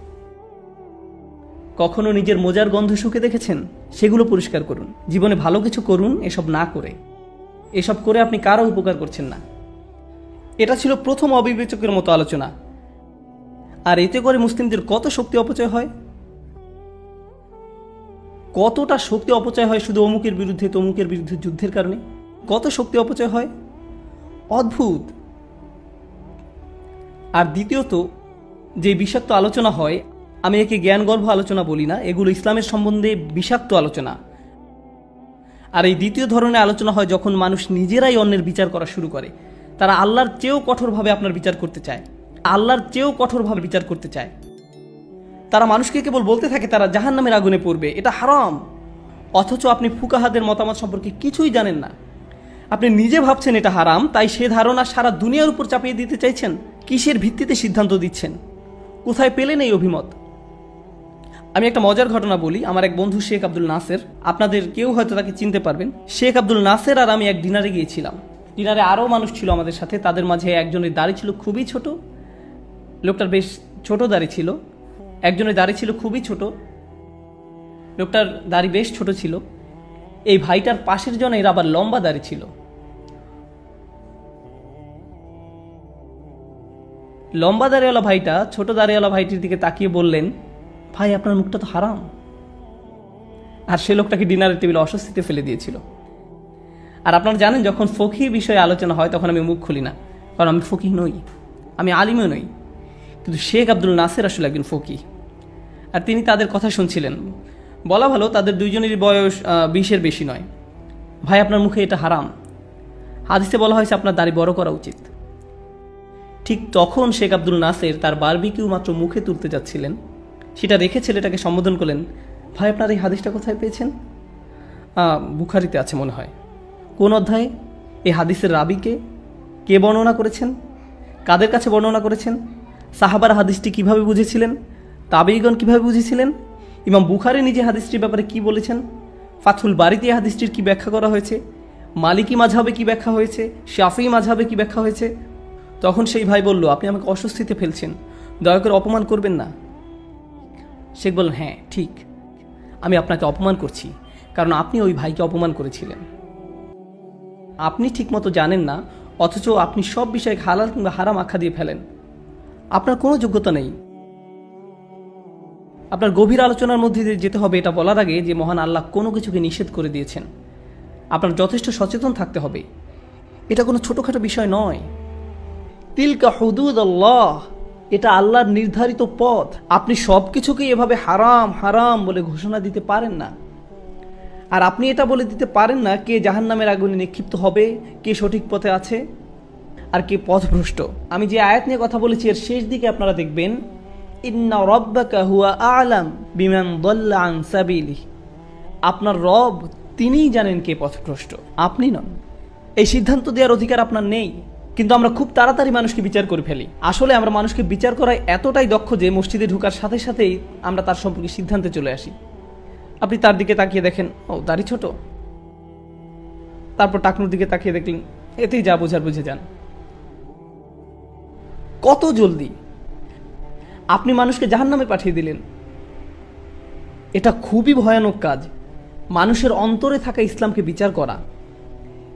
কখনো নিজের মোজার গন্ধ শুকে দেখেছেন? সেগুলো পরিষ্কার করুন। জীবনে ভালো কিছু করুন, এসব করে আপনি কারো উপকার করছেন না। এটা ছিল প্রথম অবিবেচকের মতো আলোচনা। আর এতে করে মুসলিমদের কত শক্তি অপচয় হয়, কতটা শক্তি অপচয় হয় শুধু অমুকের বিরুদ্ধে তমুকের বিরুদ্ধে যুদ্ধের কারণে। কত শক্তি অপচয় হয়, অদ্ভুত। আর দ্বিতীয়ত, যে বিষাক্ত আলোচনা হয়, আমি একে জ্ঞানগর্ভ আলোচনা বলি না, এগুলো ইসলামের সম্বন্ধে বিষাক্ত আলোচনা। আর এই দ্বিতীয় ধরনের আলোচনা হয় যখন মানুষ নিজেরাই অন্যের বিচার করা শুরু করে। তারা আল্লাহর চেয়েও কঠোরভাবে আপনার বিচার করতে চায়, তারা মানুষকে কেবল বলতে থাকে তারা জাহান্নামের আগুনে পড়বে, এটা হারাম। অথচ আপনি ফুকাহাদের মতামত সম্পর্কে কিছুই জানেন না। আপনি নিজে ভাবছেন এটা হারাম, তাই সে ধারণা সারা দুনিয়ার উপর চাপিয়ে দিতে চাইছেন। কিসের ভিত্তিতে সিদ্ধান্ত দিচ্ছেন? কোথায় পেলেন এই অভিমত? আমি একটা মজার ঘটনা বলি। আমার এক বন্ধু শেখ আব্দুল নাসের, আপনাদের কেউ হয়তো তাকে চিনতে পারবেন। শেখ আব্দুল নাসের আর আমি এক ডিনারে গিয়েছিলাম। ডিনারে আরও মানুষ ছিল আমাদের সাথে, তাদের মাঝে একজনের দাড়ি ছিল খুবই ছোট, লোকটার বেশ ছোট দাড়ি ছিল। একজনের দাড়ি ছিল খুবই ছোট, লোকটার দাড়ি বেশ ছোট ছিল। এই ভাইটার পাশের জনের আবার লম্বা দাড়ি ছিল। লম্বা দাড়িওয়ালা ভাইটা ছোট দাড়িওয়ালা ভাইটির দিকে তাকিয়ে বললেন, ভাই আপনার মুখটা তো হারাম। আর সে লোকটাকে ডিনারের টেবিলে অস্বস্তিতে ফেলে দিয়েছিল। আর আপনারা জানেন, যখন ফকিহ বিষয়ে আলোচনা হয় তখন আমি মুখ খুলি না, কারণ আমি ফকিহ নই, আমি আলিমও নই। কিন্তু শেখ আব্দুল নাসের আসলে একজন ফকিহ, আর তিনি তাদের কথা শুনছিলেন। বলা ভালো তাদের দুইজনেরই বয়স 20-এর বেশি নয়। ভাই আপনার মুখে এটা হারাম, হাদিসে বলা হয়েছে আপনার দাড়ি বড় করা উচিত। ঠিক তখন শেখ আব্দুল নাসের তার বারবিকিউ মাত্র মুখে তুলতে যাচ্ছিলেন, সেটা রেখে ছেলেটাকে সম্বোধন করলেন, ভাই আপনার এই হাদিসটা কোথায় পেয়েছেন? বুখারিতে আছে মনে হয়। কোন অধ্যায়ে? এই হাদিসের রাবিকে কে বর্ণনা করেছেন? কাদের কাছে বর্ণনা করেছেন? সাহাবারা হাদিসটি কিভাবে বুঝেছিলেন? তাবেঈগণ কিভাবে বুঝেছিলেন? ইমাম বুখারী নিজে হাদিসটির ব্যাপারে কি বলেছেন? ফাথুল বারীতে হাদিসটির কি ব্যাখ্যা করা হয়েছে? মালিকি মাযহাবে কি ব্যাখ্যা হয়েছে? শাফিঈ মাযহাবে কি ব্যাখ্যা হয়েছে? তখন সেই ভাই বলল, আপনি আমাকে অস্বস্তিতে ফেলছেন, দয়া করে অপমান করবেন না। শেখ বললেন, হ্যাঁ ঠিক, আমি আপনাকে অপমান করছি, কারণ আপনি ওই ভাইকে অপমান করেছিলেন। আপনি ঠিকমতো জানেন না, অথচ আপনি সব বিষয়ে হালাল কিংবা হারাম আখ্যা দিয়ে ফেলেন। আপনার কোনো যোগ্যতা নেই। আপনার গভীর আলোচনার মধ্যে দিয়ে যেতে হবে এটা বলার আগে যে মহান আল্লাহ কোনো কিছুকে নিষেধ করে দিয়েছেন। আপনার যথেষ্ট সচেতন থাকতে হবে, এটা কোনো ছোটোখাটো বিষয় নয়। তিলকা হুদুদাল্লাহ, এটা আল্লাহর নির্ধারিত পথ। আপনি সব কিছুকে এভাবে হারাম হারাম বলে ঘোষণা দিতে পারেন না। আর আপনি এটা বলে দিতে পারেন না কে জাহান্নামের আগুনে নিক্ষিপ্ত হবে, কে সঠিক পথে আছে আর কে পথভ্রষ্ট। আমি যে আয়াত নিয়ে কথা বলেছি এর শেষ দিকে আপনারা দেখবেন, ইন্না রাব্বাকা হুয়া আ'লাম বিমান দাল্লা আন সাবিলিহি, আপনার রব তিনিই জানেন কে পথভ্রষ্ট, আপনি নন। এই সিদ্ধান্ত দেওয়ার অধিকার আপনার নেই। কিন্তু আমরা খুব তাড়াতাড়ি মানুষকে বিচার করে ফেলি। আসলে আমরা মানুষকে বিচার করায় এতটাই দক্ষ যে মসজিদে ঢোকার সাথে সাথেই আমরা তার সম্পর্কে সিদ্ধান্তে চলে আসি। আপনি তার দিকে তাকিয়ে দেখেন, ও দাড়ি ছোট, তারপর টাকনুর দিকে তাকিয়ে দেখলেন, এতেই যা বোঝার বুঝে যান। কত জলদি আপনি মানুষকে জাহান্নামে পাঠিয়ে দিলেন। এটা খুবই ভয়ানক কাজ, মানুষের অন্তরে থাকা ইসলামকে বিচার করা।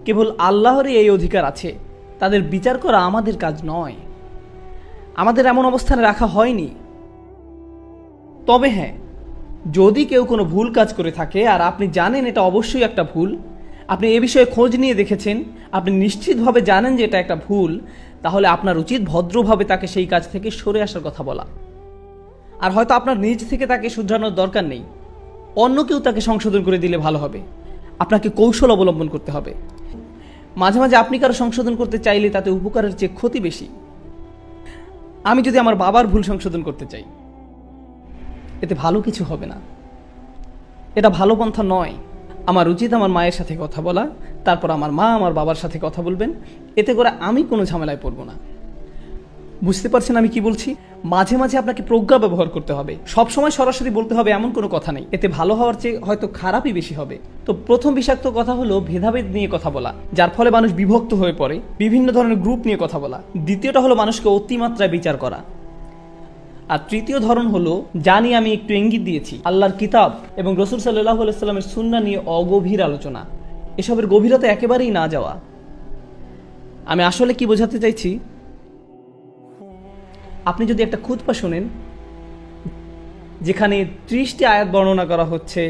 কেবল আল্লাহরই এই অধিকার আছে, তাদের বিচার করা আমাদের কাজ নয়। আমাদের এমন অবস্থানে রাখা হয়নি। তবে হ্যাঁ, যদি কেউ কোনো ভুল কাজ করে থাকে আর আপনি জানেন এটা অবশ্যই একটা ভুল, আপনি এ বিষয়ে খোঁজ নিয়ে দেখেছেন, আপনি নিশ্চিতভাবে জানেন যে এটা একটা ভুল, তাহলে আপনার উচিত ভদ্রভাবে তাকে সেই কাজ থেকে সরে আসার কথা বলা। আর হয়তো আপনার নিজ থেকে তাকে শুধরানোর দরকার নেই, অন্য কেউ তাকে সংশোধন করে দিলে ভালো হবে। আপনাকে কৌশল অবলম্বন করতে হবে। মাঝে মাঝে আপনি কারো সংশোধন করতে চাইলে তাতে উপকারের চেয়ে ক্ষতি বেশি। আমি যদি আমার বাবার ভুল সংশোধন করতে চাই, এতে ভালো কিছু হবে না, এটা ভালো পন্থা নয়। আমার উচিত আমার মায়ের সাথে কথা বলা, তারপর আমার মা আমার বাবার সাথে কথা বলবেন, এতে করে আমি কোনো ঝামেলায় পড়ব না। বুঝতে পারছেন আমি কি বলছি? মাঝে মাঝে আপনাকে প্রজ্ঞা ব্যবহার করতে হবে, সবসময় সরাসরি বলতে হবে এমন কোনো কথা নেই, এতে ভালো হওয়ার চেয়ে হয়তো খারাপই বেশি হবে। তো প্রথম বিষাক্ত কথা হলো ভেদাভেদ নিয়ে কথা বলা, যার ফলে মানুষ বিভক্ত হয়ে পড়ে, বিভিন্ন ধরনের গ্রুপ নিয়ে কথা বলা। দ্বিতীয়টা হলো মানুষকে অতিমাত্রায় বিচার করা। আর তৃতীয় ধরন হলো, জানি আমি একটু ইঙ্গিত দিয়েছি, আল্লাহর কিতাব এবং রাসূল সাল্লাল্লাহু আলাইহি সাল্লামের সুন্নাহ নিয়ে অগভীর আলোচনা, এসবের গভীরতা একেবারেই না যাওয়া। আমি আসলে কি বোঝাতে চাইছি, আপনি যদি একটা খুতবা শোনেন যেখানে 30টি আয়াত বর্ণনা করা হচ্ছে,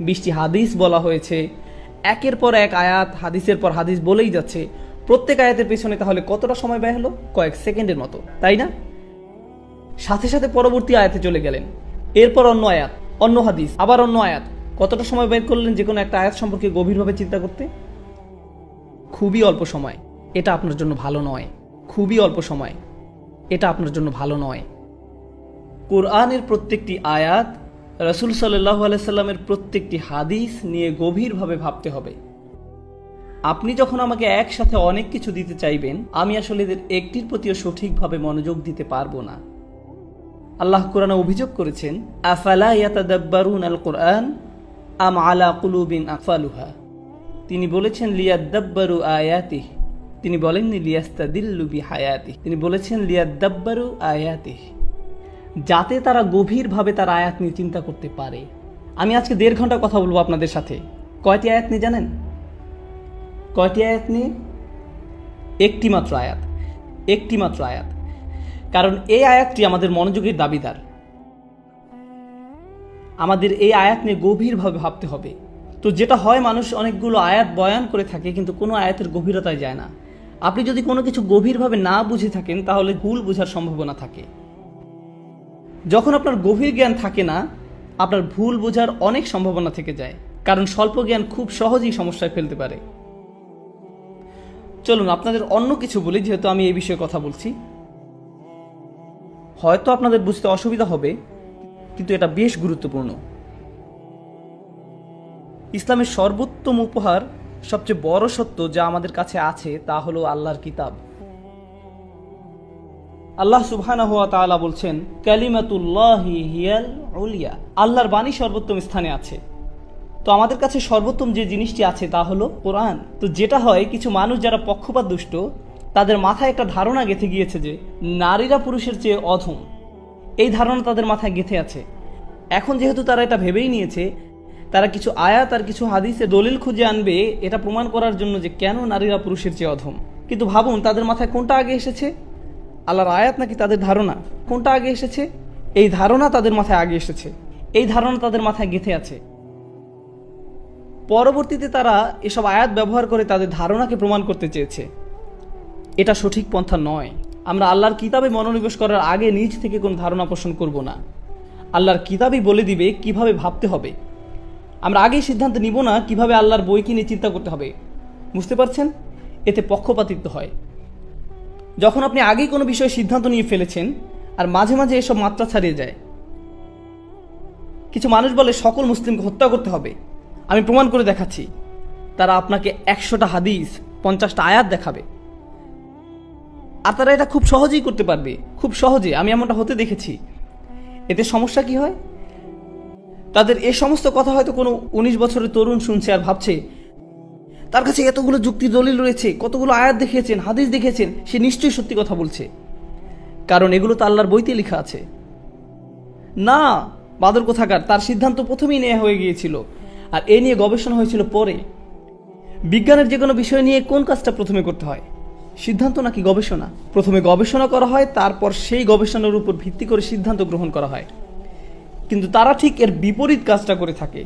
20টি হাদিস বলা হয়েছে, একের পর এক আয়াত হাদিসের পর হাদিস বলেই যাচ্ছে, প্রত্যেক আয়াতের পেছনে তাহলে কতটা সময় ব্যয় হলো? কয়েক সেকেন্ডের মতো, তাই না? সাথে সাথে পরবর্তী আয়াতে চলে গেলেন, এরপর অন্য আয়াত, অন্য হাদিস, আবার অন্য আয়াত। কতটা সময় বের করলেন যে কোনো একটা আয়াত সম্পর্কে গভীরভাবে চিন্তা করতে? খুবই অল্প সময়। এটা আপনার জন্য ভালো নয়, খুবই অল্প সময়, এটা আপনার জন্য ভালো নয়। কোরআনের প্রত্যেকটি আয়াত, রাসূল সাল্লাল্লাহু আলাইহি সাল্লামের প্রত্যেকটি হাদিস নিয়ে গভীরভাবে ভাবতে হবে। আপনি যখন আমাকে একসাথে অনেক কিছু দিতে চাইবেন, আমি আসলে এদের একটির প্রতিও সঠিকভাবে মনোযোগ দিতে পারবো না। আল্লাহ কোরআনে অভিযোগ করেছেন, আফালা ইয়াতাদাব্বারুনাল কুরআন আম আলা কুলুবিন আকফালুহা। তিনি বলেছেন লিয়াদ্দাব্বারু আয়াতিহি, তিনি বলেননি লিয়াস্তাদিল্লু বিহায়াতিহি, তিনি বলেছেন লিয়াদ্দাব্বারু আয়াতিহি, যাতে তারা গভীরভাবে তার আয়াত নিয়ে চিন্তা করতে পারে। আমি আজকে 1.5 ঘন্টা কথা বলবো আপনাদের সাথে। কয়টি আয়াত নিয়ে জানেন? কয়টি আয়াত নিয়ে? একটি মাত্র আয়াত, একটি মাত্র আয়াত। কারণ এই আয়াতটি আমাদের মনোযোগের দাবিদার। আমাদের এই আয়াত নিয়ে গভীরভাবে ভাবতে হবে। তো যেটা হয়, মানুষ অনেকগুলো আয়াত বয়ান করে থাকে কিন্তু কোনো আয়াতের গভীরতায় যায় না। আপনি যদি কোনো কিছু গভীরভাবে না বুঝে থাকেন তাহলে ভুল বোঝার সম্ভাবনা থাকে। যখন আপনার গভীর জ্ঞান থাকে না, আপনার ভুল বোঝার অনেক সম্ভাবনা থেকে যায়, কারণ স্বল্প জ্ঞান খুব সহজেই সমস্যায় ফেলতে পারে। চলুন আপনাদের অন্য কিছু বলি, যেহেতু আমি এই বিষয়ে কথা বলছি। হয়তো আপনাদের বুঝতে অসুবিধা হবে, কিন্তু এটা বেশ গুরুত্বপূর্ণ। ইসলামের সর্বোত্তম উপহার, সবচেয়ে বড় সত্য যা আমাদের কাছে আছে তা হলো আল্লাহর কিতাব। আল্লাহ সুবহানাহু ওয়া তাআলা বলছেন, কালিমাতুল্লাহি হিয়াল উলিয়া, আল্লাহর বাণী সর্বোত্তম স্থানে আছে। তো আমাদের কাছে সর্বোত্তম যে জিনিসটি আছে তা হলো কোরআন। তো যেটা হয়, কিছু মানুষ যারা পক্ষপাত দুষ্ট, তাদের মাথায় একটা ধারণা গেঁথে গিয়েছে যে নারীরা পুরুষের চেয়ে অধম। এই ধারণা তাদের মাথায় গেঁথে আছে। এখন যেহেতু তারা এটা ভেবেই নিয়েছে, তারা কিছু আয়াত আর কিছু হাদিসে দলিল খুঁজে আনবে এটা প্রমাণ করার জন্য যে কেন নারীরা পুরুষের চেয়ে অধম। কিন্তু ভাবুন, তাদের মাথায় কোনটা আগে এসেছে? আল্লাহর আয়াত নাকি তাদের ধারণা? কোনটা আগে এসেছে? এই ধারণা তাদের মাথায় আগে এসেছে, এই ধারণা তাদের মাথায় গেঁথে আছে। পরবর্তীতে তারা এসব আয়াত ব্যবহার করে তাদের ধারণাকে প্রমাণ করতে চেয়েছে। এটা সঠিক পন্থা নয়। আমরা আল্লাহর কিতাবে মনোনিবেশ করার আগে নিজ থেকে কোনো ধারণা পোষণ করব না। আল্লাহর কিতাবই বলে দিবে কিভাবে ভাবতে হবে। আমরা আগেই সিদ্ধান্ত নিব না কিভাবে আল্লাহর বইকে নিয়ে চিন্তা করতে হবে। বুঝতে পারছেন? এতে পক্ষপাতিত্ব হয়। যখন আপনি আগেই কোনো বিষয়ে সিদ্ধান্ত নিয়ে ফেলেছেন আর মাঝে মাঝে এসব মাত্রা ছাড়িয়ে যায়। কিছু মানুষ বলে সকল মুসলিমকে হত্যা করতে হবে। আমি প্রমাণ করে দেখাচ্ছি। তারা আপনাকে 100টা হাদিস, 50টা আয়াত দেখাবে, আর তারা এটা খুব সহজেই করতে পারবে, খুব সহজে। আমি এমনটা হতে দেখেছি। এতে সমস্যা কি হয়? তাদের এ সমস্ত কথা হয়তো কোনো 19 বছরের তরুণ শুনছে আর ভাবছে তার কাছে এতগুলো যুক্তি দলিল রয়েছে, কতগুলো আয়াত দেখিয়েছেন, হাদিস দেখিয়েছেন, সে নিশ্চয়ই সত্যি কথা বলছে, কারণ এগুলো তো আল্লাহর বইতে লেখা আছে। না, বাদর কোথাকার, তার সিদ্ধান্ত প্রথমেই নেওয়া হয়ে গিয়েছিল, আর এ নিয়ে গবেষণা হয়েছিল পরে। বিজ্ঞানের যে কোনো বিষয় নিয়ে কোন কাজটা প্রথমে করতে হয়? সিদ্ধান্ত নাকি গবেষণা? প্রথমে গবেষণা করা হয়, তারপর সেই গবেষণার উপর ভিত্তি করে সিদ্ধান্ত গ্রহণ করা হয়। কিন্তু তারা ঠিক এর বিপরীত কাজটা করে থাকে।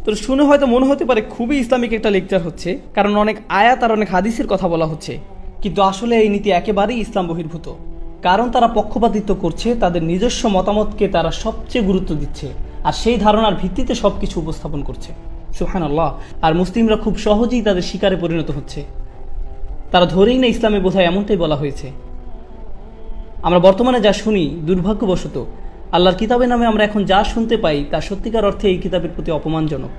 তো শুনে হয়তো মনে হতে পারে খুবই ইসলামিক একটা লেকচার হচ্ছে, কারণ অনেক আয়াত আর অনেক হাদিসের কথা বলা হচ্ছে। কিন্তু আসলে এই নীতি একেবারেই ইসলাম বহির্ভূত। কারণ তারা পক্ষপাতিত্ব করছে, তাদের নিজস্ব মতামতকে তারা সবচেয়ে গুরুত্ব দিচ্ছে, আর সেই ধারণার ভিত্তিতে সবকিছু উপস্থাপন করছে। সুবহানাল্লাহ। আর মুসলিমরা খুব সহজেই তাদের শিকারে পরিণত হচ্ছে। তারা ধরেই না ইসলামে বোধহয় এমনটাই বলা হয়েছে। আমরা বর্তমানে যা শুনি, দুর্ভাগ্যবশত আল্লাহর কিতাবের নামে আমরা এখন যা শুনতে পাই তা সত্যিকার অর্থে এই কিতাবের প্রতি অপমানজনক,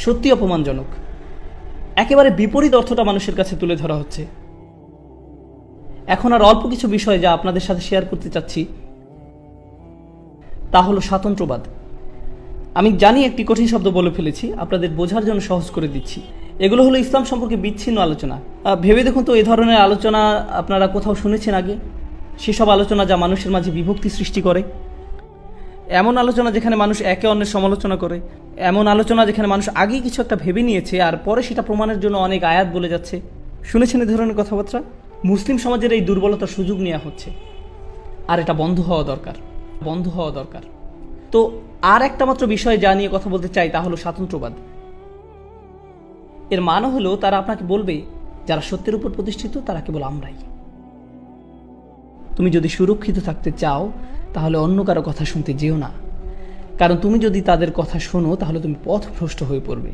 সত্যি অপমানজনক। একেবারে বিপরীত অর্থটা মানুষের কাছে তুলে ধরা হচ্ছে। এখন আর অল্প কিছু বিষয় যা আপনাদের সাথে শেয়ার করতে চাচ্ছি, তা হলো স্বাতন্ত্র্যবাদ। আমি জানি একটি কঠিন শব্দ বলে ফেলেছি, আপনাদের বোঝার জন্য সহজ করে দিচ্ছি। এগুলো হলো ইসলাম সম্পর্কে বিচ্ছিন্ন আলোচনা। ভেবে দেখুন তো, এই ধরনের আলোচনা আপনারা কোথাও শুনেছেন আগে? সেসব আলোচনা যা মানুষের মাঝে বিভক্তি সৃষ্টি করে, এমন আলোচনা যেখানে মানুষ একে অন্যের সমালোচনা করে, এমন আলোচনা যেখানে মানুষ আগেই কিছু একটা ভেবে নিয়েছে আর পরে সেটা প্রমাণের জন্য অনেক আয়াত বলে যাচ্ছে। শুনেছেন এই ধরনের কথাবার্তা? মুসলিম সমাজের এই দুর্বলতার সুযোগ নেওয়া হচ্ছে, আর এটা বন্ধ হওয়া দরকার, বন্ধ হওয়া দরকার। তো আর একটা মাত্র বিষয় যা নিয়ে কথা বলতে চাই তা হলো স্বাতন্ত্র্যবাদ। এর মানে হলো তারা আপনাকে বলবে যারা সত্যের উপর প্রতিষ্ঠিত তারা কেবল আমরাই। তুমি যদি সুরক্ষিত থাকতে চাও তাহলে অন্য কারো কথা শুনতে যেও না, কারণ তুমি যদি তাদের কথা শোনো তাহলে তুমি পথভ্রষ্ট হয়ে পড়বে।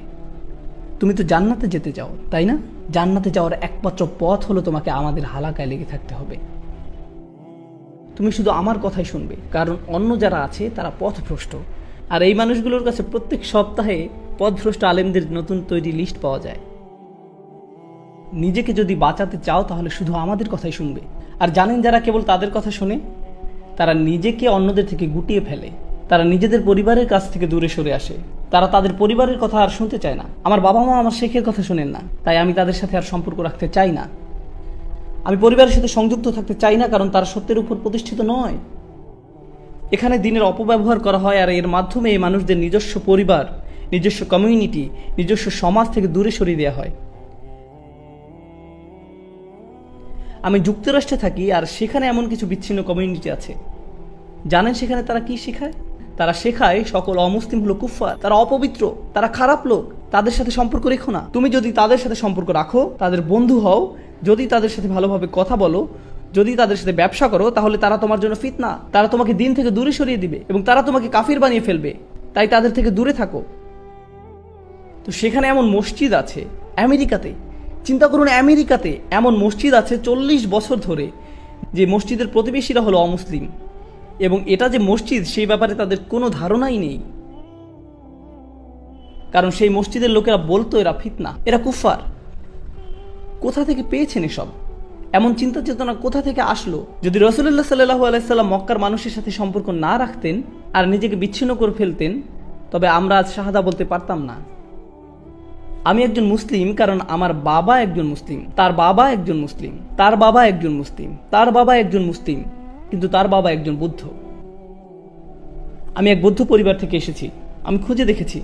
তুমি তো জান্নাতে যেতে চাও, তাই না? জান্নাতে যাওয়ার একমাত্র পথ হলো তোমাকে আমাদের হালাকায় লেগে থাকতে হবে। তুমি শুধু আমার কথাই শুনবে, কারণ অন্য যারা আছে তারা পথভ্রষ্ট। আর এই মানুষগুলোর কাছে প্রত্যেক সপ্তাহে পথভ্রষ্ট আলেমদের নতুন তৈরি লিস্ট পাওয়া যায়। নিজেকে যদি বাঁচাতে চাও তাহলে শুধু আমাদের কথাই শুনবে। আর জানেন, যারা কেবল তাদের কথা শুনে তারা নিজেকে অন্যদের থেকে গুটিয়ে ফেলে, তারা নিজেদের পরিবারের কাছ থেকে দূরে সরে আসে। তারা তাদের পরিবারের কথা আর শুনতে চায় না। আমার বাবা মা আমার শেখের কথা শোনেন না, তাই আমি তাদের সাথে আর সম্পর্ক রাখতে চাই না। আমি পরিবারের সাথে সংযুক্ত থাকতে চাই না, কারণ তারা সত্যের উপর প্রতিষ্ঠিত নয়। এখানে দিনের অপব্যবহার করা হয়, আর এর মাধ্যমে এই মানুষদের নিজস্ব পরিবার, নিজস্ব কমিউনিটি, নিজস্ব সমাজ থেকে দূরে সরিয়ে দেওয়া হয়। আমি যুক্তরাষ্ট্রে থাকি, আর সেখানে এমন কিছু বিচ্ছিন্ন কমিউনিটি আছে। জানেন সেখানে তারা কি শেখায়? তারা শেখায় সকল অমুসলিম হলো কুফফার, তারা অপবিত্র, তারা খারাপ লোক, তাদের সাথে সম্পর্ক রেখো না। তুমি যদি তাদের সাথে সম্পর্ক রাখো, তাদের বন্ধু হও, যদি তাদের সাথে ভালোভাবে কথা বলো, যদি তাদের সাথে ব্যবসা করো, তাহলে তারা তোমার জন্য ফিতনা, তারা তোমাকে দিন থেকে দূরে সরিয়ে দিবে এবং তারা তোমাকে কাফির বানিয়ে ফেলবে। তাই তাদের থেকে দূরে থাকো। তো সেখানে এমন মসজিদ আছে আমেরিকাতে, চিন্তা করুন, আমেরিকাতে এমন মসজিদ আছে 40 বছর ধরে, যে মসজিদের প্রতিবেশীরা হলো অমুসলিম, এবং এটা যে মসজিদ সেই ব্যাপারে তাদের কোনো ধারণাই নেই, কারণ সেই মসজিদের লোকেরা বলতো এরা ফিতনা, এরা কুফার। কোথা থেকে পেয়েছেন এসব? এমন চিন্তা চেতনা কোথা থেকে আসলো? যদি রাসূলুল্লাহ সাল্লাল্লাহু আলাইহি সাল্লাম মক্কার মানুষের সাথে সম্পর্ক না রাখতেন আর নিজেকে বিচ্ছিন্ন করে ফেলতেন, তবে আমরা আজ শাহাদা বলতে পারতাম না। আমি একজন মুসলিম কারণ আমার বাবা একজন মুসলিম, তার বাবা একজন মুসলিম, তার বাবা একজন মুসলিম, তার বাবা একজন মুসলিম, কিন্তু তার বাবা একজন বৌদ্ধ। আমি এক বৌদ্ধ পরিবার থেকে এসেছি। আমি খুঁজে দেখেছি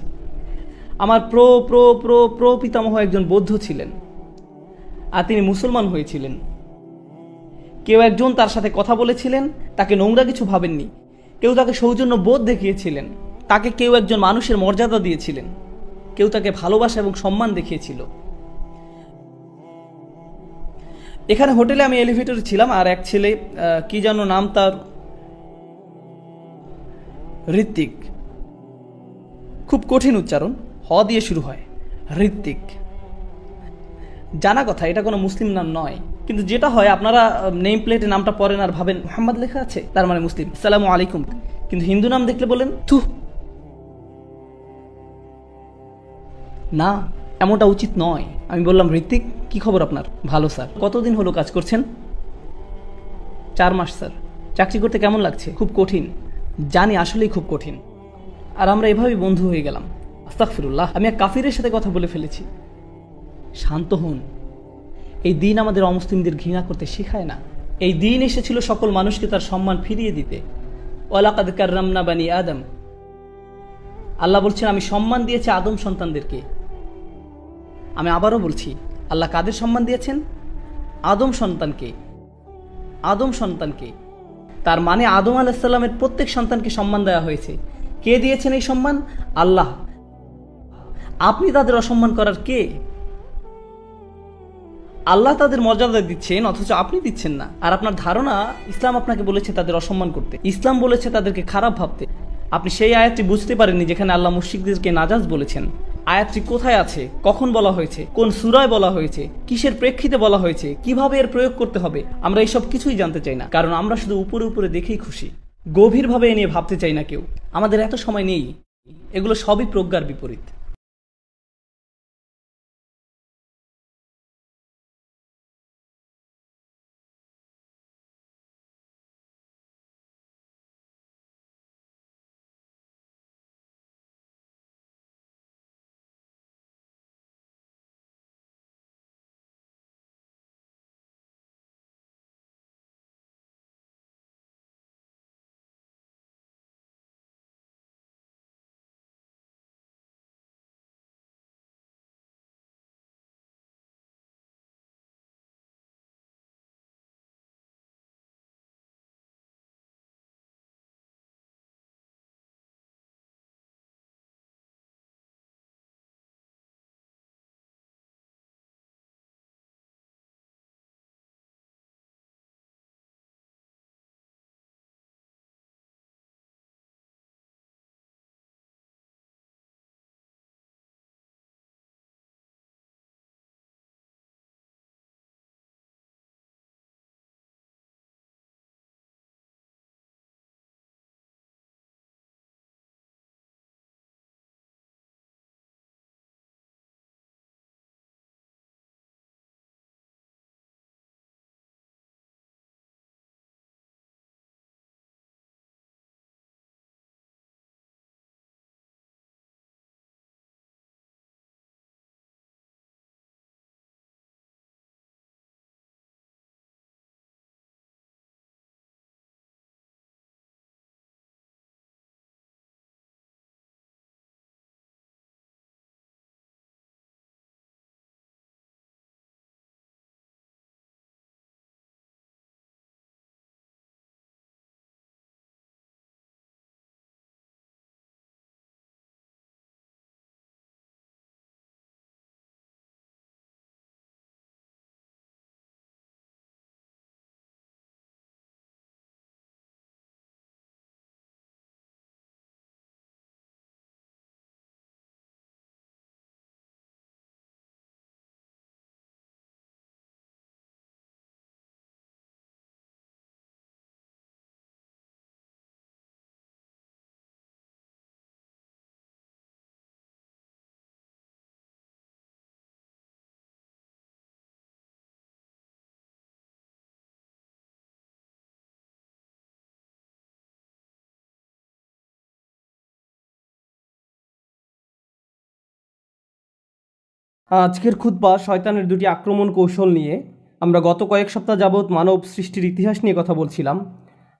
আমার প্র প্র প্র প্র পিতামহ একজন বৌদ্ধ ছিলেন, আর তিনি মুসলমান হয়েছিলেন। কেউ একজন তার সাথে কথা বলেছিলেন, তাকে নোংরা কিছু ভাবেননি। কেউ তাকে সৌজন্য বোধ দেখিয়েছিলেন, তাকে কেউ একজন মানুষের মর্যাদা দিয়েছিলেন, কেউ তাকে ভালোবাসা এবং সম্মান দেখিয়েছিল। এখানে হোটেলে আমি এলিভেটরে ছিলাম, আর এক ছেলে, কি যেন নাম তার, ঋত্বিক, খুব কঠিন উচ্চারণ, হ দিয়ে শুরু হয়, ঋত্বিক। জানা কথা এটা কোনো মুসলিম নাম নয়, কিন্তু যেটা হয় আপনারা নেম প্লেটে নামটা পড়েন আর ভাবেন মুহাম্মদ লেখা আছে, তার মানে মুসলিম, আসসালামু আলাইকুম। কিন্তু হিন্দু নাম দেখলে বলেন থু। না, এমনটা উচিত নয়। আমি বললাম, ঋত্বিক, কি খবর আপনার? ভালো স্যার। কতদিন হলো কাজ করছেন? 4 মাস স্যার। চাকরি করতে কেমন লাগছে? খুব কঠিন। জানি, আসলেই খুব কঠিন। আর আমরা এভাবেই বন্ধু হয়ে গেলাম। আস্তাগফিরুল্লাহ, আমি এক কাফিরের সাথে কথা বলে ফেলেছি। শান্ত হন। এই দিন আমাদের অমুসলিমদের ঘৃণা করতে শেখায় না। এই দিন এসেছিল সকল মানুষকে তার সম্মান ফিরিয়ে দিতে। ওয়ালাকাদ কাররামনা বানি আদম। আল্লাহ বলছেন, আমি সম্মান দিয়েছি আদম সন্তানদেরকে। আমি আবারও বলছি, আল্লাহ কাদের সম্মান দিয়েছেন? আদম সন্তানকে। আদম সন্তানকে। তার মানে আদম আলাইহিস সালামের প্রত্যেক সন্তানকে সম্মান দেওয়া হয়েছে। কে দিয়েছেন এই সম্মান? আল্লাহ। আপনি তাদের অসম্মান করার কে? আল্লাহ তাদের মর্যাদা দিচ্ছেন, অথচ আপনি দিচ্ছেন না। আর আপনার ধারণা ইসলাম আপনাকে বলেছে তাদের অসম্মান করতে, ইসলাম বলেছে তাদেরকে খারাপ ভাবতে। আপনি সেই আয়াতটি বুঝতে পারেননি যেখানে আল্লাহ মুশরিকদেরকে নাজাস বলেছেন। আয়াতটি কোথায় আছে, কখন বলা হয়েছে, কোন সূরায় বলা হয়েছে, কিসের প্রেক্ষিতে বলা হয়েছে, কিভাবে এর প্রয়োগ করতে হবে, আমরা এইসব কিছুই জানতে চাই না, কারণ আমরা শুধু উপরে উপরে দেখেই খুশি। গভীরভাবে এ নিয়ে ভাবতে চাই না কেউ। আমাদের এত সময় নেই। এগুলো সবই প্রজ্ঞার বিপরীত। আজকের খুতবা শয়তানের দুটি আক্রমণ কৌশল নিয়ে। আমরা গত কয়েক সপ্তাহ যাবৎ মানব সৃষ্টির ইতিহাস নিয়ে কথা বলছিলাম,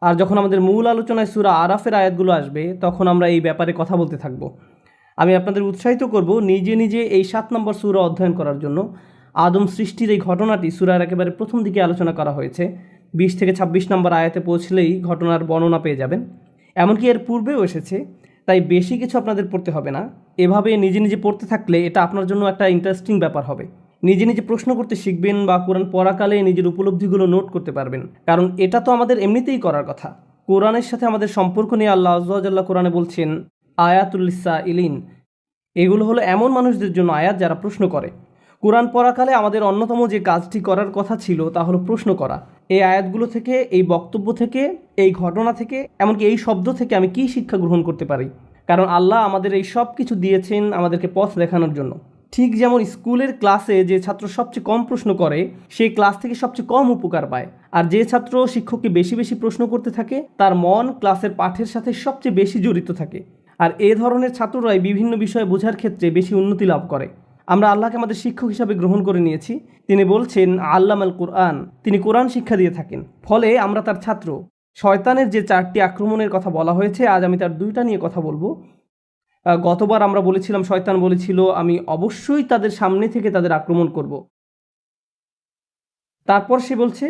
আর যখন আমাদের মূল আলোচনায় সূরা আরাফের আয়াতগুলো আসবে তখন আমরা এই ব্যাপারে কথা বলতে থাকব। আমি আপনাদের উৎসাহিত করব নিজে নিজে এই 7 নম্বর সূরা অধ্যয়ন করার জন্য। আদম সৃষ্টির এই ঘটনাটি সূরার একেবারে প্রথম দিকে আলোচনা করা হয়েছে। 20 থেকে 26 নম্বর আয়াতে পৌঁছলেই ঘটনার বর্ণনা পেয়ে যাবেন। এমনকি এর পূর্বেও এসেছে, তাই বেশি কিছু আপনাদের পড়তে হবে না। এভাবে নিজে নিজে পড়তে থাকলে এটা আপনার জন্য একটা ইন্টারেস্টিং ব্যাপার হবে। নিজে নিজে প্রশ্ন করতে শিখবেন বা কোরআন পড়াকালে নিজের উপলব্ধিগুলো নোট করতে পারবেন, কারণ এটা তো আমাদের এমনিতেই করার কথা। কোরআনের সাথে আমাদের সম্পর্ক নিয়ে আল্লাহ আযজা ওয়া জাল্লা কোরআনে বলছেন, আয়াতুল লিসাইলিন, এগুলো হলো এমন মানুষদের জন্য আয়াত যারা প্রশ্ন করে। কোরআন পড়াকালে আমাদের অন্যতম যে কাজটি করার কথা ছিল তা হলো প্রশ্ন করা। এই আয়াতগুলো থেকে, এই বক্তব্য থেকে, এই ঘটনা থেকে, এমনকি এই শব্দ থেকে আমি কী শিক্ষা গ্রহণ করতে পারি, কারণ আল্লাহ আমাদের এই সব কিছু দিয়েছেন আমাদেরকে পথ দেখানোর জন্য। ঠিক যেমন স্কুলের ক্লাসে যে ছাত্র সবচেয়ে কম প্রশ্ন করে সেই ক্লাস থেকে সবচেয়ে কম উপকার পায়, আর যে ছাত্র শিক্ষককে বেশি বেশি প্রশ্ন করতে থাকে তার মন ক্লাসের পাঠের সাথে সবচেয়ে বেশি জড়িত থাকে, আর এ ধরনের ছাত্ররাই বিভিন্ন বিষয়ে বোঝার ক্ষেত্রে বেশি উন্নতি লাভ করে। আমরা আল্লাহকে আমাদের শিক্ষক হিসাবে গ্রহণ করে নিয়েছি। তিনি বলছেন আল্লামাল কুরআন, তিনি কোরআন শিক্ষা দিয়ে থাকেন, ফলে আমরা তার ছাত্র। শয়তানের যে 4টি আক্রমণের কথা বলা হয়েছে, আজ আমি তার 2টা নিয়ে কথা বলবো। গতবার আমরা বলেছিলাম, শয়তান বলেছিল আমি অবশ্যই তাদের সামনে থেকে তাদের আক্রমণ করব। তারপর সে বলছে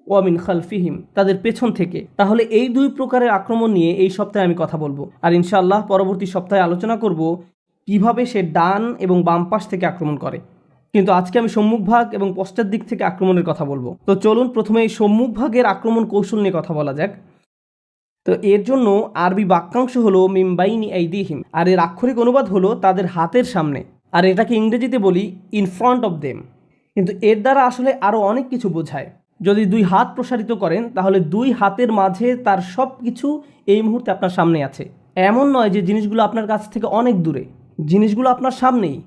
ওয়ামিন খালফিহিম, তাদের পেছন থেকে। তাহলে এই 2 প্রকারের আক্রমণ নিয়ে এই সপ্তাহে আমি কথা বলবো, আর ইনশাআল্লাহ পরবর্তী সপ্তাহে আলোচনা করব কিভাবে সে ডান এবং বাম পাশ থেকে আক্রমণ করে। কিন্তু আজকে আমি সম্মুখভাগ এবং পশ্চাৎ দিক থেকে আক্রমণের কথা বলবো। তো চলুন প্রথমে এই সম্মুখভাগের আক্রমণ কৌশল নিয়ে কথা বলা যাক। তো এর জন্য আরবি বাক্যাংশ হলো মিন বাইনি আইদিহিম, আর এর আক্ষরিক অনুবাদ হলো তাদের হাতের সামনে, আর এটাকে ইংরেজিতে বলি ইন ফ্রন্ট অফ দেম। কিন্তু এর দ্বারা আসলে আরও অনেক কিছু বোঝায়। যদি 2 হাত প্রসারিত করেন তাহলে 2 হাতের মাঝে তার সব কিছু এই মুহূর্তে আপনার সামনে আছে। এমন নয় যে জিনিসগুলো আপনার কাছ থেকে অনেক দূরে, জিনিসগুলো আপনার সামনেই।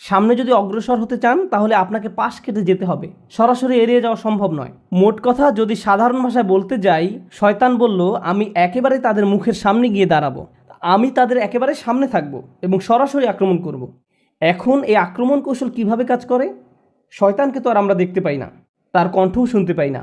সামনে যদি অগ্রসর হতে চান তাহলে আপনাকে পাশ কেটে যেতে হবে, সরাসরি এড়িয়ে যাওয়া সম্ভব নয়। মোট কথা যদি সাধারণ ভাষায় বলতে যাই, শয়তান বলল আমি একেবারে তাদের মুখের সামনে গিয়ে দাঁড়াবো, আমি তাদের একেবারে সামনে থাকব এবং সরাসরি আক্রমণ করব। এখন এই আক্রমণ কৌশল কিভাবে কাজ করে? শয়তানকে তো আর আমরা দেখতে পাই না, তার কণ্ঠও শুনতে পাই না,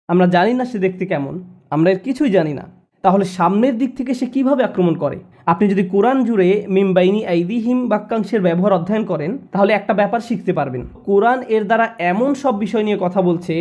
আমরা জানি না সে দেখতে কেমন, আমরা এর কিছুই জানি না। তাহলে সামনের দিক থেকে সে কিভাবে আক্রমণ করে? আপনি যদি কোরআন জুড়ে মিন বাইনি আইদিহিম বাক্যাংশের ব্যবহার অধ্যয়ন করেন তাহলে একটা ব্যাপার শিখতে পারবেন। কোরআন এর দ্বারা এমন সব বিষয় নিয়ে কথা বলছে,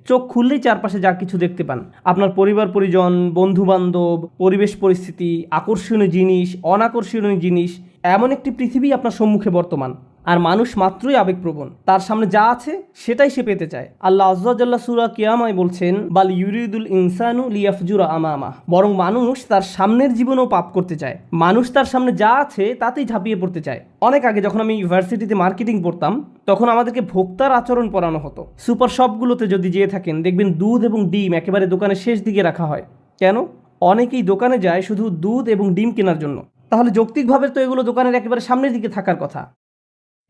চোখ খুললেই চারপাশে যা কিছু দেখতে পান, আপনার পরিবার পরিজন, বন্ধু বান্ধব, পরিবেশ পরিস্থিতি, আকর্ষণীয় জিনিস, অনাকর্ষণীয় জিনিস, এমন একটি পৃথিবী আপনার সম্মুখে বর্তমান। আর মানুষ মাত্রই আবেগপ্রবণ, তার সামনে যা আছে সেটাই সে পেতে চায়। আল্লাহ আযজা ওয়া জাল্লা সূরা কিয়ামায় বলছেন বাল ইউরিদুল ইনসানু লিয়াফজুরা আমামা, বরং মানুষ তার সামনের জীবনেও পাপ করতে চায়। মানুষ তার সামনে যা আছে তাতেই ঝাঁপিয়ে পড়তে চায়। অনেক আগে যখন আমি ইউনিভার্সিটিতে মার্কেটিং পড়তাম তখন আমাদেরকে ভোক্তার আচরণ পড়ানো হতো। সুপার শপগুলোতে যদি যেয়ে থাকেন দেখবেন দুধ এবং ডিম একেবারে দোকানের শেষ দিকে রাখা হয়। কেন? অনেকেই দোকানে যায় শুধু দুধ এবং ডিম কেনার জন্য। তাহলে যৌক্তিকভাবে তো এগুলো দোকানের একেবারে সামনের দিকে থাকার কথা,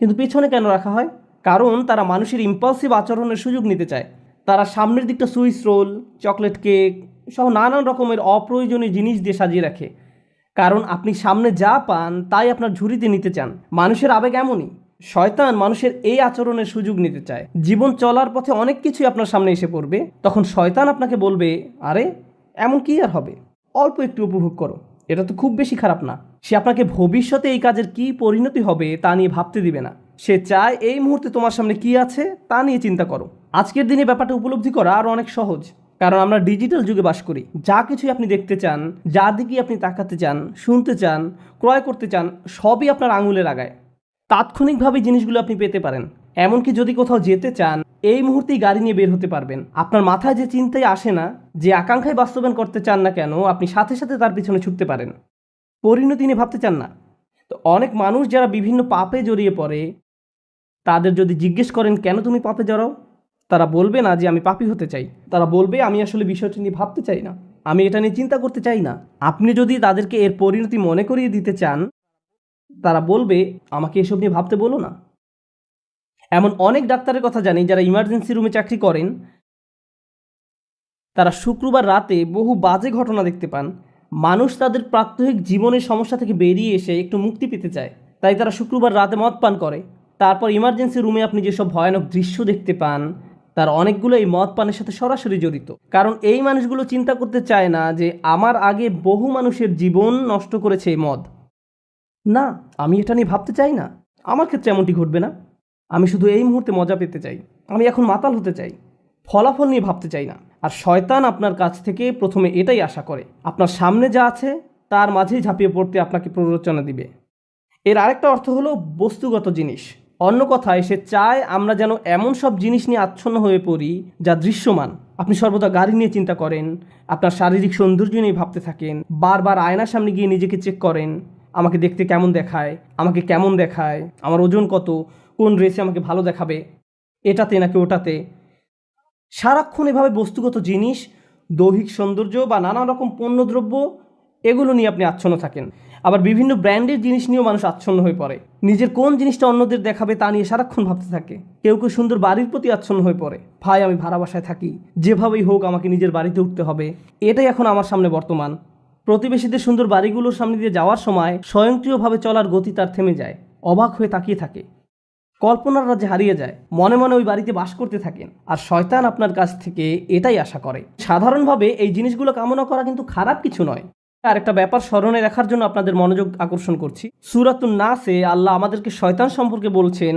কিন্তু পিছনে কেন রাখা হয়? কারণ তারা মানুষের ইম্পালসিভ আচরণের সুযোগ নিতে চায়। তারা সামনের দিকটা সুইস রোল, চকলেট কেক সহ নানান রকমের অপ্রয়োজনীয় জিনিস দিয়ে সাজিয়ে রাখে, কারণ আপনি সামনে যা পান তাই আপনার ঝুড়িতে নিতে চান। মানুষের আবেগ এমনই। শয়তান মানুষের এই আচরণের সুযোগ নিতে চায়। জীবন চলার পথে অনেক কিছুই আপনার সামনে এসে পড়বে, তখন শয়তান আপনাকে বলবে আরে এমন কি আর হবে, অল্প একটু উপভোগ করো, এটা তো খুব বেশি খারাপ না। সে আপনাকে ভবিষ্যতে এই কাজের কি পরিণতি হবে তা নিয়ে ভাবতে দিবে না। সে চায় এই মুহূর্তে তোমার সামনে কি আছে তা নিয়ে চিন্তা করো। আজকের দিনে ব্যাপারটা উপলব্ধি করা আরও অনেক সহজ, কারণ আমরা ডিজিটাল যুগে বাস করি। যা কিছুই আপনি দেখতে চান, যার দিকে আপনি তাকাতে চান, শুনতে চান, ক্রয় করতে চান, সবই আপনার আঙুলের আগায়। তাৎক্ষণিকভাবে জিনিসগুলো আপনি পেতে পারেন। এমনকি যদি কোথাও যেতে চান এই মুহূর্তেই গাড়ি নিয়ে বের হতে পারবেন। আপনার মাথায় যে চিন্তাই আসে না, যে আকাঙ্ক্ষায় বাস্তবায়ন করতে চান না কেন, আপনি সাথে সাথে তার পিছনে ছুটতে পারেন। পরিণতি নিয়ে ভাবতে চান না। তো অনেক মানুষ যারা বিভিন্ন পাপে জড়িয়ে পড়ে, তাদের যদি জিজ্ঞেস করেন কেন তুমি পাপে জড়াও, তারা বলবে না যে আমি পাপী হতে চাই, তারা বলবে আমি আসলে বিষয়টি নিয়ে ভাবতে চাই না, আমি এটা নিয়ে চিন্তা করতে চাই না। আপনি যদি তাদেরকে এর পরিণতি মনে করিয়ে দিতে চান, তারা বলবে আমাকে এসব নিয়ে ভাবতে বলো না। এমন অনেক ডাক্তারের কথা জানি যারা ইমার্জেন্সি রুমে চাকরি করেন, তারা শুক্রবার রাতে বহু বাজে ঘটনা দেখতে পান। মানুষ তাদের প্রাত্যহিক জীবনের সমস্যা থেকে বেরিয়ে এসে একটু মুক্তি পেতে চায়, তাই তারা শুক্রবার রাতে মদ পান করে। তারপর ইমার্জেন্সি রুমে আপনি যেসব ভয়ানক দৃশ্য দেখতে পান তার অনেকগুলো এই মদ পানের সাথে সরাসরি জড়িত। কারণ এই মানুষগুলো চিন্তা করতে চায় না যে আমার আগে বহু মানুষের জীবন নষ্ট করেছে এই মদ। না, আমি এটা নিয়ে ভাবতে চাই না, আমার ক্ষেত্রে এমনটি ঘটবে না। আমি শুধু এই মুহূর্তে মজা পেতে চাই, আমি এখন মাতাল হতে চাই, ফলাফল নিয়ে ভাবতে চাই না। আর শয়তান আপনার কাছ থেকে প্রথমে এটাই আশা করে, আপনার সামনে যা আছে তার মাঝেই ঝাঁপিয়ে পড়তে আপনাকে প্ররোচনা দিবে। এর আরেকটা অর্থ হলো বস্তুগত জিনিস। অন্য কথায় সে চায় আমরা যেন এমন সব জিনিস নিয়ে আচ্ছন্ন হয়ে পড়ি যা দৃশ্যমান। আপনি সর্বদা গাড়ি নিয়ে চিন্তা করেন, আপনার শারীরিক সৌন্দর্য নিয়ে ভাবতে থাকেন, বারবার আয়নার সামনে গিয়ে নিজেকে চেক করেন, আমাকে দেখতে কেমন দেখায়, আমাকে কেমন দেখায়, আমার ওজন কত, কোন ড্রেসে আমাকে ভালো দেখাবে, এটাতে নাকি ওটাতে। সারাক্ষণ এভাবে বস্তুগত জিনিস, দৈহিক সৌন্দর্য বা নানা রকম পণ্যদ্রব্য এগুলো নিয়ে আপনি আচ্ছন্ন থাকেন। আবার বিভিন্ন ব্র্যান্ডের জিনিস নিয়েও মানুষ আচ্ছন্ন হয়ে পড়ে, নিজের কোন জিনিসটা অন্যদের দেখাবে তা নিয়ে সারাক্ষণ ভাবতে থাকে। কেউ কেউ সুন্দর বাড়ির প্রতি আচ্ছন্ন হয়ে পড়ে, ভাই আমি ভাড়া বাসায় থাকি, যেভাবেই হোক আমাকে নিজের বাড়িতে উঠতে হবে। এটাই এখন আমার সামনে বর্তমান। প্রতিবেশীদের সুন্দর বাড়িগুলোর সামনে দিয়ে যাওয়ার সময় স্বয়ংক্রিয়ভাবে চলার গতি তার থেমে যায়, অবাক হয়ে তাকিয়ে থাকে, কল্পনার রাজ্যে হারিয়ে যায়, মনে মনে ওই বাড়িতে বাস করতে থাকেন। আর শয়তান আপনার কাছ থেকে এটাই আশা করে। সাধারণভাবে এই জিনিসগুলো কামনা করা কিন্তু খারাপ কিছু নয়। আর একটা ব্যাপার স্মরণে রাখার জন্য আপনাদের মনোযোগ আকর্ষণ করছি। সূরাতুন নাসে আল্লাহ আমাদেরকে শয়তান সম্পর্কে বলছেন,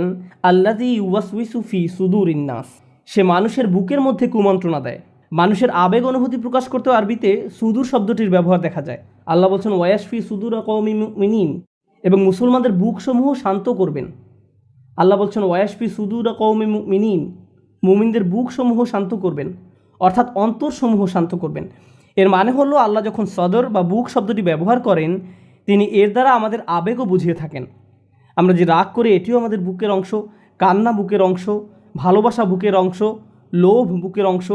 আল্লাযী ইউওয়াসউইসু ফি সুদুরিন নাস। সে মানুষের বুকের মধ্যে কুমন্ত্রণা দেয়। মানুষের আবেগ অনুভূতি প্রকাশ করতে আরবিতে সুদূর শব্দটির ব্যবহার দেখা যায়। আল্লাহ বলছেন ওয়াসফি সুদুর কওমি মুমিনিন, এবং মুসলমানদের বুকসমূহ শান্ত করবেন। আল্লাহ বলছেন ওয়াসফি সুদুর কওমি মুমিনিন, মুমিনদের বুকসমূহ শান্ত করবেন, অর্থাৎ অন্তরসমূহ শান্ত করবেন। এর মানে হলো আল্লাহ যখন সদর বা বুক শব্দটি ব্যবহার করেন তিনি এর দ্বারা আমাদের আবেগও বুঝিয়ে থাকেন। আমরা যে রাগ করি এটিও আমাদের বুকের অংশ, কান্না বুকের অংশ, ভালোবাসা বুকের অংশ, লোভ বুকের অংশ।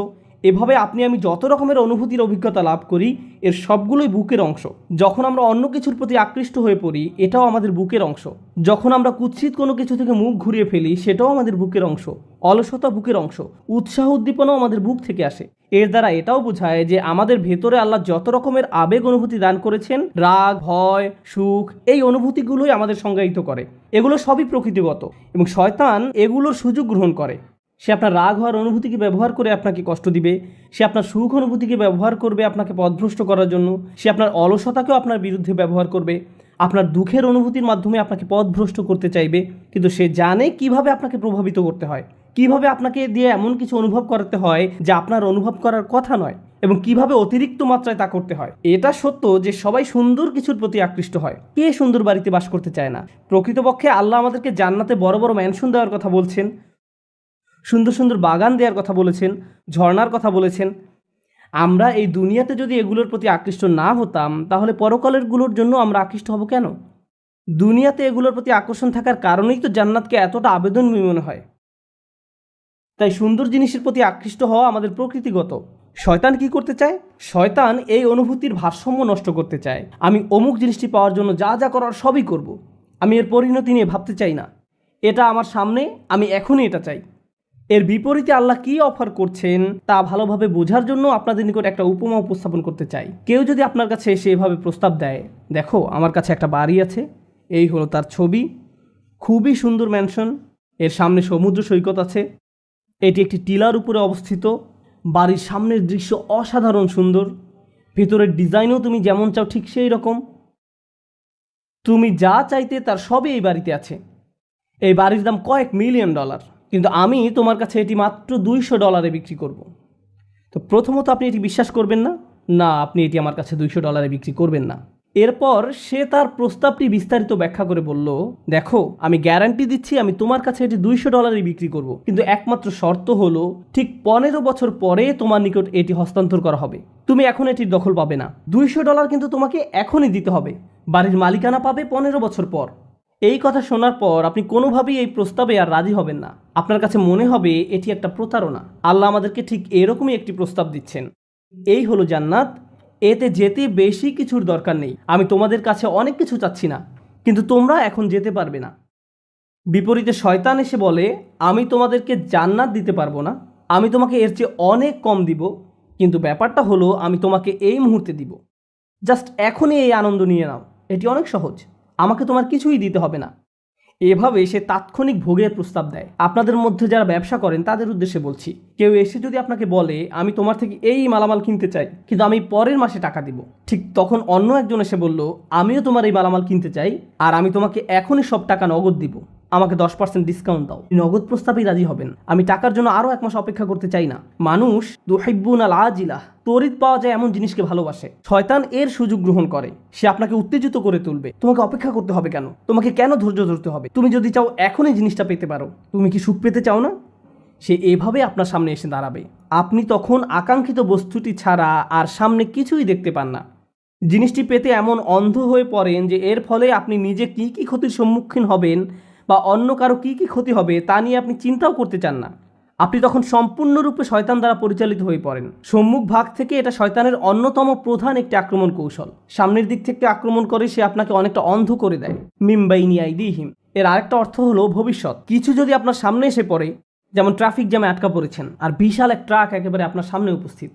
এভাবে আপনি আমি যত রকমের অনুভূতির অভিজ্ঞতা লাভ করি এর সবগুলোই বুকের অংশ। যখন আমরা অন্য কিছুর প্রতি আকৃষ্ট হয়ে পড়ি এটাও আমাদের বুকের অংশ। যখন আমরা কুৎসিত কোনো কিছু থেকে মুখ ঘুরিয়ে ফেলি সেটাও আমাদের বুকের অংশ। অলসতা বুকের অংশ, উৎসাহ উদ্দীপনাও আমাদের বুক থেকে আসে। এর দ্বারা এটাও বোঝায় যে আমাদের ভেতরে আল্লাহ যত রকমের আবেগ অনুভূতি দান করেছেন, রাগ, ভয়, সুখ, এই অনুভূতিগুলোই আমাদের সংজ্ঞায়িত করে। এগুলো সবই প্রকৃতিগত এবং শয়তান এগুলোর সুযোগ গ্রহণ করে। সে আপনার রাগ হওয়ার অনুভূতিকে ব্যবহার করে আপনাকে কষ্ট দিবে, সে আপনার সুখ অনুভূতিকে ব্যবহার করবে আপনাকে পথভ্রষ্ট করার জন্য, সে আপনার অলসতাকেও আপনার বিরুদ্ধে ব্যবহার করবে, আপনার দুঃখের অনুভূতির মাধ্যমে আপনাকে পথভ্রষ্ট করতে চাইবে। কিন্তু সে জানে কিভাবে আপনাকে প্রভাবিত করতে হয়, কিভাবে আপনাকে দিয়ে এমন কিছু অনুভব করাতে হয় যা আপনার অনুভব করার কথা নয়, এবং কিভাবে অতিরিক্ত মাত্রায় তা করতে হয়। এটা সত্য যে সবাই সুন্দর কিছুর প্রতি আকৃষ্ট হয়, কে সুন্দর বাড়িতে বাস করতে চায় না। প্রকৃতপক্ষে আল্লাহ আমাদেরকে জান্নাতে বড় বড় ম্যানশন দেওয়ার কথা বলছেন, সুন্দর সুন্দর বাগান দেওয়ার কথা বলেছেন, ঝর্ণার কথা বলেছেন। আমরা এই দুনিয়াতে যদি এগুলোর প্রতি আকৃষ্ট না হতাম তাহলে পরকালেরগুলোর জন্য আমরা আকৃষ্ট হব কেন? দুনিয়াতে এগুলোর প্রতি আকর্ষণ থাকার কারণেই তো জান্নাতকে এতটা আবেদনময় মনে হয়। তাই সুন্দর জিনিসের প্রতি আকৃষ্ট হওয়া আমাদের প্রকৃতিগত। শয়তান কি করতে চায়? শয়তান এই অনুভূতির ভারসাম্য নষ্ট করতে চায়। আমি অমুক জিনিসটি পাওয়ার জন্য যা যা করার সবই করব, আমি এর পরিণতি নিয়ে ভাবতে চাই না, এটা আমার সামনে, আমি এখনই এটা চাই। এর বিপরীতে আল্লাহ কি অফার করছেন তা ভালোভাবে বোঝার জন্য আপনাদের নিকট একটা উপমা উপস্থাপন করতে চাই। কেউ যদি আপনার কাছে এসে এভাবে প্রস্তাব দেয়, দেখো আমার কাছে একটা বাড়ি আছে, এই হলো তার ছবি, খুবই সুন্দর ম্যানশন, এর সামনে সমুদ্র সৈকত আছে, এটি একটি টিলার উপরে অবস্থিত, বাড়ির সামনের দৃশ্য অসাধারণ সুন্দর, ভেতরের ডিজাইনও তুমি যেমন চাও ঠিক সেই রকম, তুমি যা চাইতে তার সবই এই বাড়িতে আছে, এই বাড়ির দাম কয়েক মিলিয়ন ডলার, কিন্তু আমি তোমার কাছে এটি মাত্র $200 বিক্রি করব। তো প্রথমত আপনি এটি বিশ্বাস করবেন না, না আপনি এটি আমার কাছে $200 বিক্রি করবেন না। এরপর সে তার প্রস্তাবটি বিস্তারিত ব্যাখ্যা করে বলল, দেখো আমি গ্যারান্টি দিচ্ছি আমি তোমার কাছে এটি $200 বিক্রি করব, কিন্তু একমাত্র শর্ত হলো ঠিক 15 বছর পরে তোমার নিকট এটি হস্তান্তর করা হবে, তুমি এখন এটির দখল পাবে না। $200 কিন্তু তোমাকে এখনই দিতে হবে, বাড়ির মালিকানা পাবে 15 বছর পর। এই কথা শোনার পর আপনি কোনোভাবেই এই প্রস্তাবে আর রাজি হবেন না, আপনার কাছে মনে হবে এটি একটা প্রতারণা। আল্লাহ আমাদেরকে ঠিক এরকমই একটি প্রস্তাব দিচ্ছেন, এই হলো জান্নাত, এতে যেতে বেশি কিছুর দরকার নেই, আমি তোমাদের কাছে অনেক কিছু চাচ্ছি না, কিন্তু তোমরা এখন যেতে পারবে না। বিপরীতে শয়তান এসে বলে, আমি তোমাদেরকে জান্নাত দিতে পারবো না, আমি তোমাকে এর চেয়ে অনেক কম দিব, কিন্তু ব্যাপারটা হলো আমি তোমাকে এই মুহূর্তে দিব, জাস্ট এখনই এই আনন্দ নিয়ে নাও, এটি অনেক সহজ, আমাকে তোমার কিছুই দিতে হবে না। এভাবে সে তাৎক্ষণিক ভোগের প্রস্তাব দেয়। আপনাদের মধ্যে যারা ব্যবসা করেন তাদের উদ্দেশ্যে বলছি, কেউ এসে যদি আপনাকে বলে আমি তোমার থেকে এই মালামাল কিনতে চাই কিন্তু আমি পরের মাসে টাকা দিব, ঠিক তখন অন্য একজন এসে বলল আমিও তোমার এই মালামাল কিনতে চাই আর আমি তোমাকে এখনই সব টাকা নগদ দিব, আমাকে 10% ডিসকাউন্ট দাও। নগদ প্রস্তাবেই রাজি হবেন। আমি টাকার জন্য আরও 1 মাস অপেক্ষা করতে চাই না। মানুষ তুহিব্বুন আল আজিলা, তড়িৎ পাওয়া যায় এমন জিনিসকে ভালোবাসে। শয়তান এর সুযোগ গ্রহণ করে, সে আপনাকে উত্তেজিত করে তুলবে। তোমাকে অপেক্ষা করতে হবে কেন? তোমাকে কেন ধৈর্য ধরতে হবে? তুমি যদি চাও এখনই জিনিসটা পেতে পারো। তুমি কি সুখ পেতে চাও না? সে এভাবে আপনার সামনে এসে দাঁড়াবে। আপনি তখন আকাঙ্ক্ষিত বস্তুটি ছাড়া আর সামনে কিছুই দেখতে পান না। জিনিসটি পেতে এমন অন্ধ হয়ে পড়েন যে এর ফলে আপনি নিজে কি কি ক্ষতির সম্মুখীন হবেন বা অন্য কারো কি কি ক্ষতি হবে তা নিয়ে আপনি চিন্তাও করতে চান না। আপনি তখন সম্পূর্ণরূপে শয়তান দ্বারা পরিচালিত হয়ে পড়েন। সম্মুখ ভাগ থেকে এটা শয়তানের অন্যতম প্রধান একটি আক্রমণ কৌশল। সামনের দিক থেকে আক্রমণ করে সে আপনাকে অনেকটা অন্ধ করে দেয়। মিমবাইনি আইদিহিম, এর আরেকটা অর্থ হলো ভবিষ্যৎ। কিছু যদি আপনার সামনে এসে পড়ে, যেমন ট্রাফিক জ্যামে আটকা পড়েছেন আর বিশাল এক ট্রাক একেবারে আপনার সামনে উপস্থিত,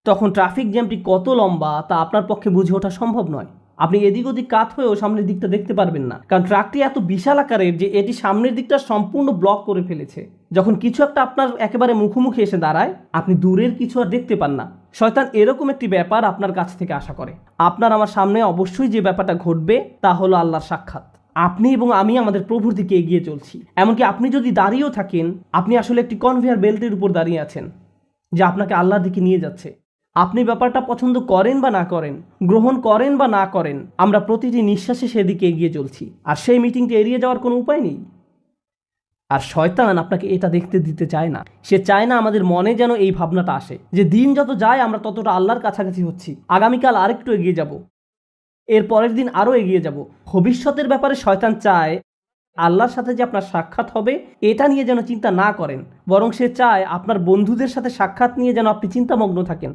তখন ট্রাফিক জ্যামটি কত লম্বা তা আপনার পক্ষে বুঝে ওঠা সম্ভব নয়। আপনি এদিক ওদিক কাত হয়েও সামনের দিকটা দেখতে পারবেন না, কারণ ট্রাকটি এত বিশাল আকারের যে এটি সামনের দিকটা সম্পূর্ণ ব্লক করে ফেলেছে। যখন কিছু একটা আপনার একেবারে মুখোমুখি এসে দাঁড়ায়, আপনি দূরের কিছু আর দেখতে পান না। শয়তান এরকম একটি ব্যাপার আপনার কাছ থেকে আশা করে। আপনার আমার সামনে অবশ্যই যে ব্যাপারটা ঘটবে তা হলো আল্লাহর সাক্ষাৎ। আপনি এবং আমি আমাদের প্রভুর দিকে এগিয়ে চলছি। এমনকি আপনি যদি দাঁড়িয়েও থাকেন, আপনি আসলে একটি কনভেয়ার বেল্টের উপর দাঁড়িয়ে আছেন যা আপনাকে আল্লাহর দিকে নিয়ে যাচ্ছে। আপনি ব্যাপারটা পছন্দ করেন বা না করেন, গ্রহণ করেন বা না করেন, আমরা প্রতিটি নিঃশ্বাসে সেদিকে এগিয়ে চলছি। আর সেই মিটিংটি এড়িয়ে যাওয়ার কোনো উপায় নেই। আর শয়তান আপনাকে এটা দেখতে দিতে চায় না। সে চায় না আমাদের মনে যেন এই ভাবনাটা আসে যে দিন যত যায় আমরা ততটা আল্লাহর কাছাকাছি হচ্ছি, আগামীকাল আরেকটু এগিয়ে যাব, এর পরের দিন আরও এগিয়ে যাব। ভবিষ্যতের ব্যাপারে শয়তান চায় আল্লাহর সাথে যে আপনার সাক্ষাৎ হবে এটা নিয়ে যেন চিন্তা না করেন, বরং সে চায় আপনার বন্ধুদের সাথে সাক্ষাৎ নিয়ে যেন আপনি চিন্তামগ্ন থাকেন,